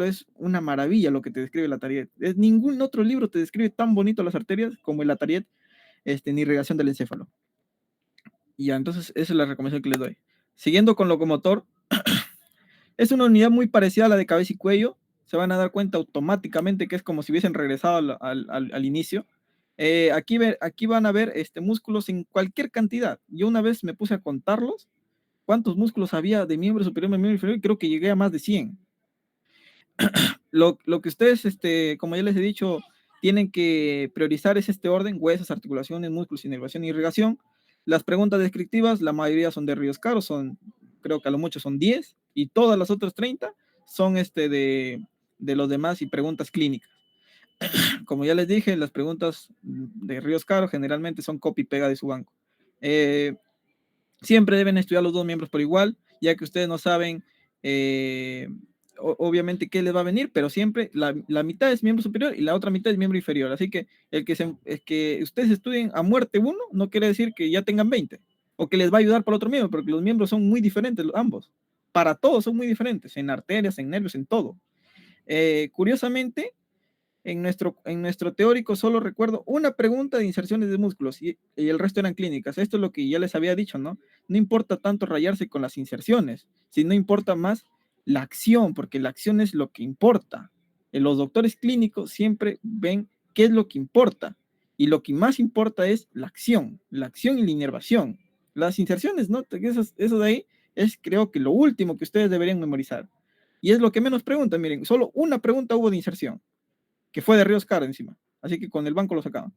[SPEAKER 1] es una maravilla lo que te describe la Atariet. Ningún otro libro te describe tan bonito las arterias como el Atariet en irrigación del encéfalo. Y ya, entonces esa es la recomendación que les doy. Siguiendo con locomotor, es una unidad muy parecida a la de cabeza y cuello. Se van a dar cuenta automáticamente que es como si hubiesen regresado al inicio. Aquí van a ver músculos en cualquier cantidad. Yo una vez me puse a contarlos, cuántos músculos había de miembro superior, de miembro inferior, y creo que llegué a más de 100. Lo que ustedes, como ya les he dicho, tienen que priorizar es este orden: huesos, articulaciones, músculos, inervación y irrigación. Las preguntas descriptivas, la mayoría son de Ríos Caros, creo que a lo mucho son 10, y todas las otras 30 son de los demás y preguntas clínicas. Como ya les dije, las preguntas de Ríos Caros generalmente son copy y pega de su banco. Siempre deben estudiar los dos miembros por igual, ya que ustedes no saben obviamente qué les va a venir, pero siempre la mitad es miembro superior y la otra mitad es miembro inferior. Así que el que ustedes estudien a muerte uno no quiere decir que ya tengan 20 o que les va a ayudar para el otro miembro, porque los miembros son muy diferentes ambos. Para todos son muy diferentes, en arterias, en nervios, en todo. Curiosamente, en nuestro teórico solo recuerdo una pregunta de inserciones de músculos y el resto eran clínicas. Esto es lo que ya les había dicho, ¿no? No importa tanto rayarse con las inserciones, sino importa más la acción, porque la acción es lo que importa. Los doctores clínicos siempre ven qué es lo que importa, y lo que más importa es la acción y la inervación. Las inserciones, ¿no? Eso de ahí es, creo que, lo último que ustedes deberían memorizar. Y es lo que menos preguntan. Miren, solo una pregunta hubo de inserción, que fue de Ríos Caro encima. Así que con el banco lo sacaban.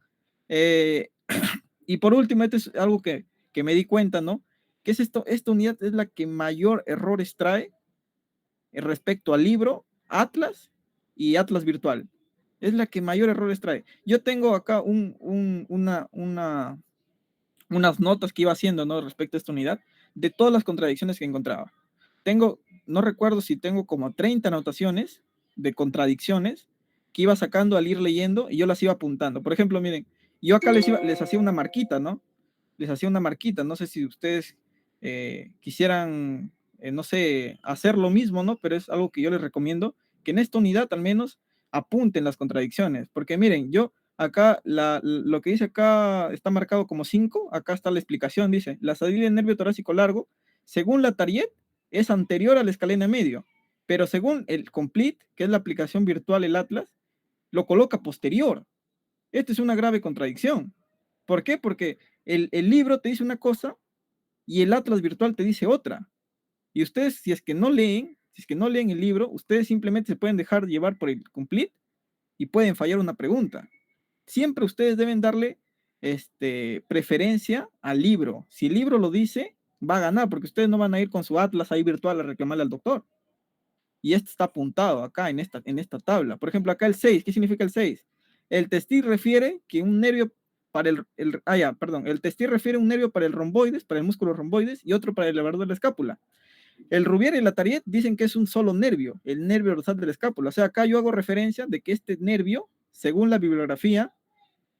[SPEAKER 1] Y por último, este es algo que me di cuenta, ¿no? Que es esta unidad es la que mayor errores trae respecto al libro, Atlas y Atlas Virtual. Es la que mayor errores trae. Yo tengo acá unas notas que iba haciendo, ¿no? Respecto a esta unidad, de todas las contradicciones que encontraba. No recuerdo si tengo como 30 anotaciones de contradicciones que iba sacando al ir leyendo, y yo las iba apuntando. Por ejemplo, miren, yo acá les hacía una marquita, ¿no? Les hacía una marquita. No sé si ustedes quisieran, no sé, hacer lo mismo, ¿no? Pero es algo que yo les recomiendo, que en esta unidad al menos apunten las contradicciones. Porque miren, yo acá, lo que dice acá está marcado como 5, acá está la explicación: dice, la salida del nervio torácico largo, según la Tariet, es anterior a la escalena medio, pero según el Complete, que es la aplicación virtual, el Atlas, lo coloca posterior. Esta es una grave contradicción. ¿Por qué? Porque el libro te dice una cosa y el Atlas virtual te dice otra. Y ustedes, si es que no leen el libro, ustedes simplemente se pueden dejar llevar por el Complete y pueden fallar una pregunta. Siempre ustedes deben darle preferencia al libro. Si el libro lo dice, va a ganar, porque ustedes no van a ir con su Atlas ahí virtual a reclamarle al doctor. Y esto está apuntado acá en esta tabla. Por ejemplo, acá el 6, ¿qué significa el 6? El testis refiere que un nervio para el testis refiere un nervio para el romboides, para el músculo romboides, y otro para el elevador de la escápula. El Rubier y la Tariet dicen que es un solo nervio, el nervio dorsal de la escápula. O sea, acá yo hago referencia de que este nervio, según la bibliografía,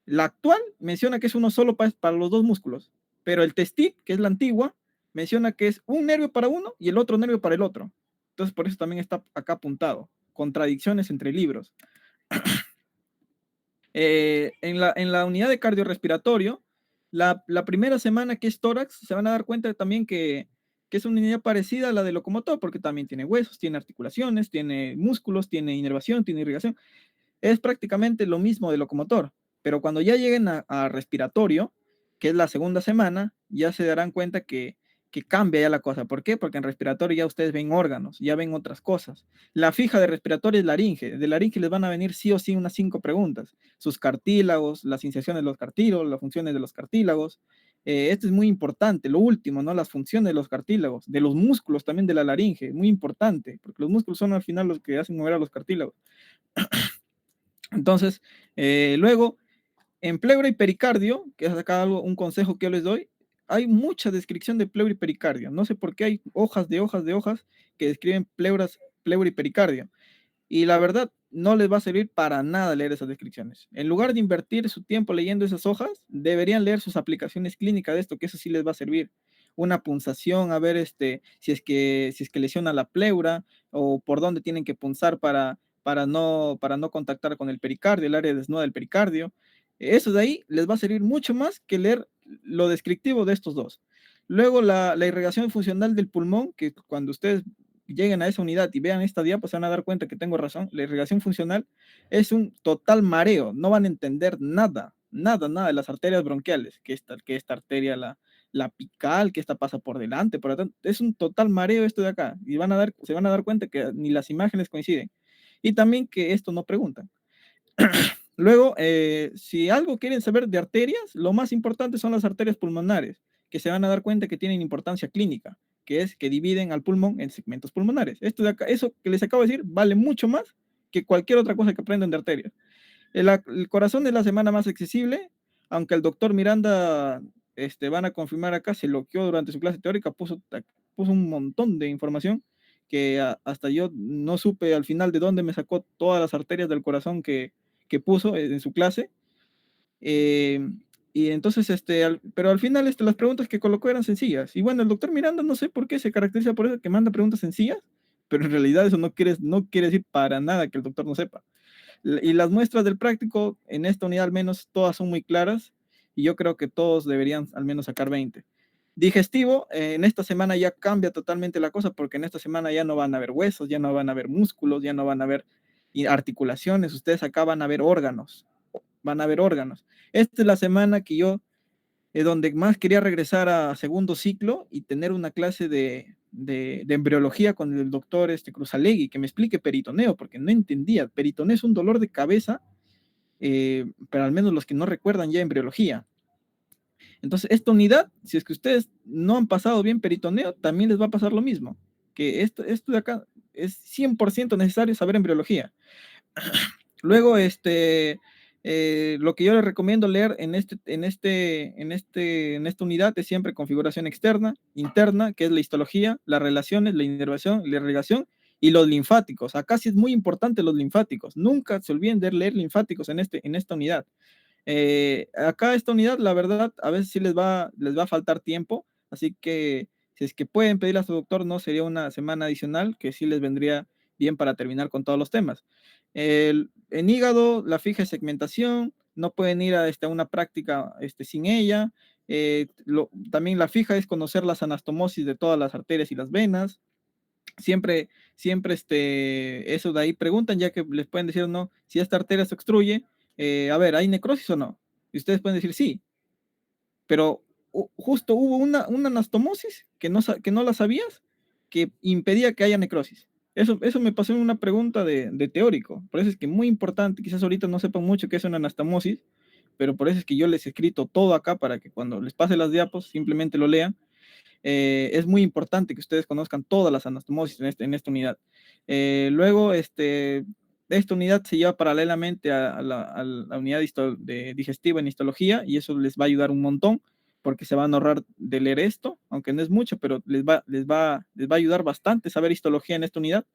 [SPEAKER 1] la actual menciona que es uno solo para los dos músculos, pero el testit, que es la antigua, menciona que es un nervio para uno y el otro nervio para el otro. Entonces, por eso también está acá apuntado. Contradicciones entre libros.
[SPEAKER 2] En la unidad de cardiorrespiratorio, la primera semana que es tórax, se van a dar cuenta también que es una unidad parecida a la de locomotor, porque también tiene huesos, tiene articulaciones, tiene músculos, tiene inervación, tiene irrigación. Es prácticamente lo mismo de locomotor, pero cuando ya lleguen a respiratorio, que es la segunda semana, ya se darán cuenta que cambia ya la cosa. ¿Por qué? Porque en respiratorio ya ustedes ven órganos, ya ven otras cosas. La fija de respiratorio es laringe. De laringe les van a venir sí o sí unas 5 preguntas. Sus cartílagos, las inserciones de los cartílagos, las funciones de los cartílagos. Esto es muy importante, lo último, ¿no? Las funciones de los cartílagos, de los músculos también de la laringe, muy importante, porque los músculos son al final los que hacen mover a los cartílagos. Entonces, luego, en pleura y pericardio, que es acá algo, un consejo que yo les doy, hay mucha descripción de pleura y pericardio. No sé por qué hay hojas de hojas de hojas que describen pleura y pericardio. Y la verdad, no les va a servir para nada leer esas descripciones. En lugar de invertir su tiempo leyendo esas hojas, deberían leer sus aplicaciones clínicas de esto, que eso sí les va a servir. Una punzación, a ver si es que lesiona la pleura o por dónde tienen que punzar para no contactar con el pericardio, el área desnuda del pericardio. Eso de ahí les va a servir mucho más que leer lo descriptivo de estos dos. Luego la irrigación funcional del pulmón, que cuando ustedes lleguen a esa unidad y vean esta diapositiva, se van a dar cuenta que tengo razón. La irrigación funcional es un total mareo, no van a entender nada, nada, nada de las arterias bronquiales, que esta arteria, la apical, que esta pasa por delante, por atrás, es un total mareo esto de acá, y se van a dar cuenta que ni las imágenes coinciden, y también que esto no preguntan. Luego, si algo quieren saber de arterias, lo más importante son las arterias pulmonares, que se van a dar cuenta que tienen importancia clínica, que es que dividen al pulmón en segmentos pulmonares. Esto de acá, eso que les acabo de decir vale mucho más que cualquier otra cosa que aprendan de arterias. El corazón es la semana más accesible, aunque el doctor Miranda, van a confirmar acá, se loqueó durante su clase teórica, puso un montón de información que hasta yo no supe al final de dónde me sacó todas las arterias del corazón que puso en su clase. Eh, y entonces, pero al final las preguntas que colocó eran sencillas. Y bueno, el doctor Miranda no sé por qué se caracteriza por eso, que manda preguntas sencillas, pero en realidad eso no quiere decir para nada que el doctor no sepa. Y las muestras del práctico, en esta unidad al menos, todas son muy claras, y yo creo que todos deberían al menos sacar 20. Digestivo, en esta semana ya cambia totalmente la cosa, porque en esta semana ya no van a haber huesos, ya no van a haber músculos, ya no van a haber articulaciones, ustedes acá van a ver órganos, van a ver órganos. Esta es la semana que yo, donde más quería regresar a segundo ciclo y tener una clase de embriología con el doctor Cruzalegui, que me explique peritoneo, porque no entendía. Peritoneo es un dolor de cabeza, pero al menos los que no recuerdan ya embriología. Entonces, esta unidad, si es que ustedes no han pasado bien peritoneo, también les va a pasar lo mismo, que esto de acá es 100% necesario saber embriología. Luego, lo que yo les recomiendo leer en esta unidad es siempre configuración externa, interna, que es la histología, las relaciones, la inervación, la irrigación y los linfáticos. Acá sí es muy importante los linfáticos. Nunca se olviden de leer linfáticos en esta unidad. Acá esta unidad, la verdad, a veces sí les va a faltar tiempo, así que si es que pueden pedirle a su doctor, no sería una semana adicional que sí les vendría bien para terminar con todos los temas. En hígado, la fija segmentación, no pueden ir a una práctica sin ella. También la fija es conocer las anastomosis de todas las arterias y las venas. Siempre, siempre eso de ahí preguntan, ya que les pueden decir no, si esta arteria se obstruye, a ver, ¿hay necrosis o no? Y ustedes pueden decir sí, pero justo hubo una anastomosis que no la sabías, que impedía que haya necrosis. Eso me pasó en una pregunta de teórico. Por eso es que es muy importante, quizás ahorita no sepan mucho qué es una anastomosis, pero por eso es que yo les he escrito todo acá para que cuando les pase las diapos simplemente lo lean. Es muy importante que ustedes conozcan todas las anastomosis en esta unidad. Luego, esta unidad se lleva paralelamente a la unidad digestiva en histología, y eso les va a ayudar un montón porque se van a ahorrar de leer esto, aunque no es mucho, pero les va a ayudar bastante saber histología en esta unidad.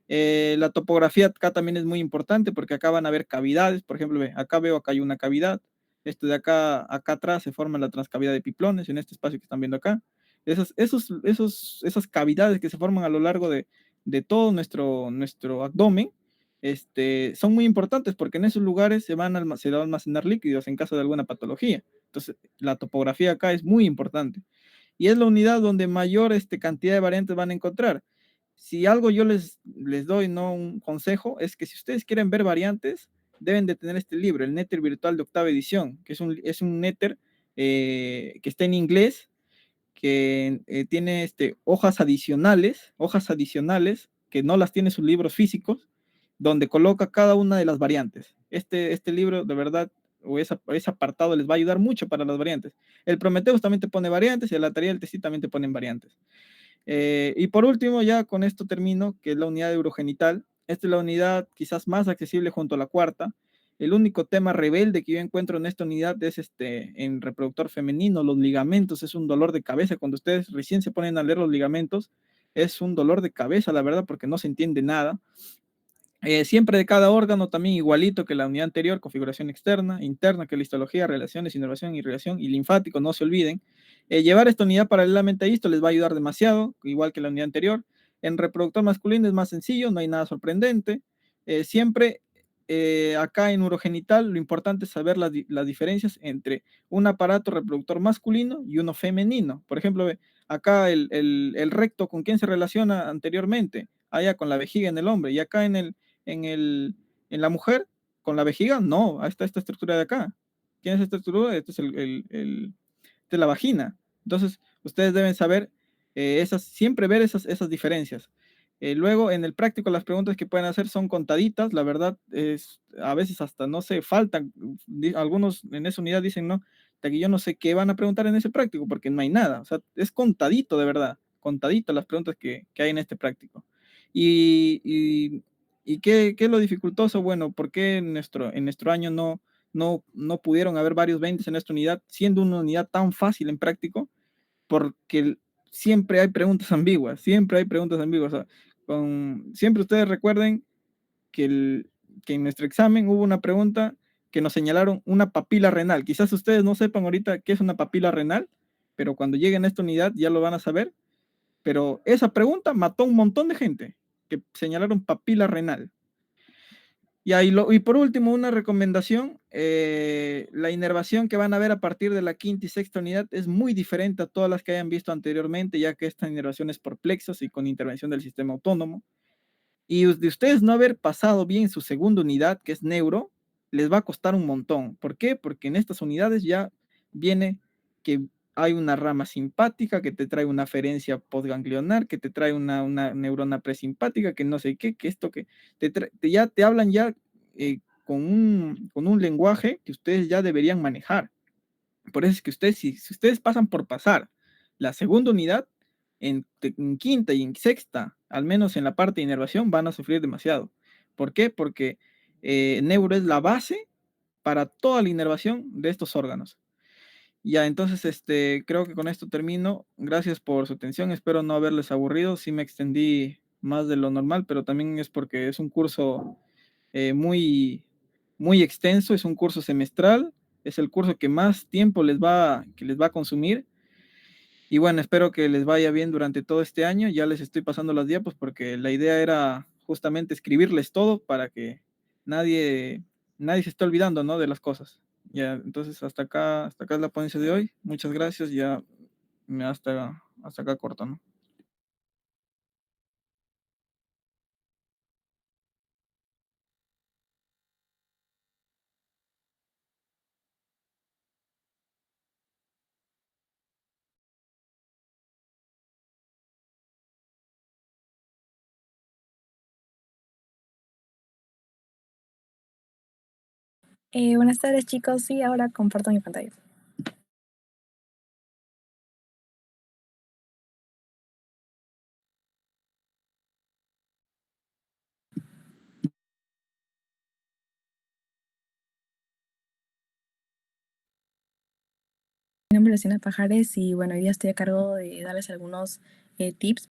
[SPEAKER 2] La topografía acá también es muy importante porque acá van a haber cavidades. Por ejemplo, acá veo, acá hay una cavidad. Esto de acá atrás se forma la transcavidad de Piplones en este espacio que están viendo acá. Esas cavidades que se forman a lo largo de todo nuestro abdomen, son muy importantes porque en esos lugares se va a almacenar líquidos en caso de alguna patología. Entonces, la topografía acá es muy importante. Y es la unidad donde mayor cantidad de variantes van a encontrar. Si algo yo les doy, no un consejo, es que si ustedes quieren ver variantes, deben de tener este libro, el Netter Virtual de octava edición, que es un Netter que está en inglés, que tiene hojas adicionales, que no las tiene sus libros físicos, donde coloca cada una de las variantes. Este libro, de verdad, ese apartado les va a ayudar mucho para las variantes. El Prometheus también te pone variantes y la tarea del TESI también te ponen variantes. Y por último, ya con esto termino, que es la unidad urogenital. Esta es la unidad quizás más accesible junto a la cuarta. El único tema rebelde que yo encuentro en esta unidad es en reproductor femenino, los ligamentos. Es un dolor de cabeza. Cuando ustedes recién se ponen a leer los ligamentos, es un dolor de cabeza, la verdad, porque no se entiende nada. Siempre de cada órgano también igualito que la unidad anterior, configuración externa, interna, que es la histología, relaciones, inervación, irrigación y linfático, no se olviden. Llevar esta unidad paralelamente a esto les va a ayudar demasiado, igual que la unidad anterior. En reproductor masculino es más sencillo, no hay nada sorprendente. Siempre acá en urogenital lo importante es saber las diferencias entre un aparato reproductor masculino y uno femenino. Por ejemplo, acá el recto, ¿con quién se relaciona anteriormente? Allá con la vejiga en el hombre y acá en la mujer, con la vejiga, no, ahí está esta estructura de acá. ¿Quién es esta estructura? Esta es esta es la vagina. Entonces, ustedes deben saber siempre ver esas diferencias. Luego, en el práctico, las preguntas que pueden hacer son contaditas, la verdad, a veces hasta no se faltan, algunos en esa unidad dicen, no, de que yo no sé qué van a preguntar en ese práctico, porque no hay nada, o sea, es contadito de verdad, contadito las preguntas que hay en este práctico. ¿Y qué es lo dificultoso? Bueno, ¿por qué en nuestro año no pudieron haber varios 20 en esta unidad, siendo una unidad tan fácil en práctico? Porque siempre hay preguntas ambiguas, siempre hay preguntas ambiguas. O sea, siempre ustedes recuerden que en nuestro examen hubo una pregunta que nos señalaron una papila renal. Quizás ustedes no sepan ahorita qué es una papila renal, pero cuando lleguen a esta unidad ya lo van a saber. Pero esa pregunta mató a un montón de gente que señalaron papila renal. Y por último, una recomendación, la inervación que van a ver a partir de la quinta y sexta unidad es muy diferente a todas las que hayan visto anteriormente, ya que esta inervación es por plexos y con intervención del sistema autónomo. Y de ustedes no haber pasado bien su segunda unidad, que es neuro, les va a costar un montón. ¿Por qué? Porque en estas unidades ya viene que hay una rama simpática que te trae una aferencia postganglionar, que te trae una neurona presimpática, que no sé qué, que esto que ya te hablan ya con un lenguaje que ustedes ya deberían manejar. Por eso es que ustedes, si ustedes pasan por pasar la segunda unidad, en quinta y en sexta, al menos en la parte de inervación, van a sufrir demasiado. ¿Por qué? Porque neuro es la base para toda la inervación de estos órganos. Ya, entonces, creo que con esto termino. Gracias por su atención. Espero no haberles aburrido. Sí me extendí más de lo normal, pero también es porque es un curso muy extenso, es un curso semestral, es el curso que más tiempo que les va a consumir. Y bueno, espero que les vaya bien durante todo este año. Ya les estoy pasando las diapos porque la idea era justamente escribirles todo para que nadie, nadie se esté olvidando, ¿no? De las cosas. Ya, entonces hasta acá es la ponencia de hoy. Muchas gracias. Ya hasta acá corto, ¿no?
[SPEAKER 3] Buenas tardes, chicos. Sí, ahora comparto mi pantalla. Mi nombre es Luciana Pajares y bueno, hoy día estoy a cargo de darles algunos tips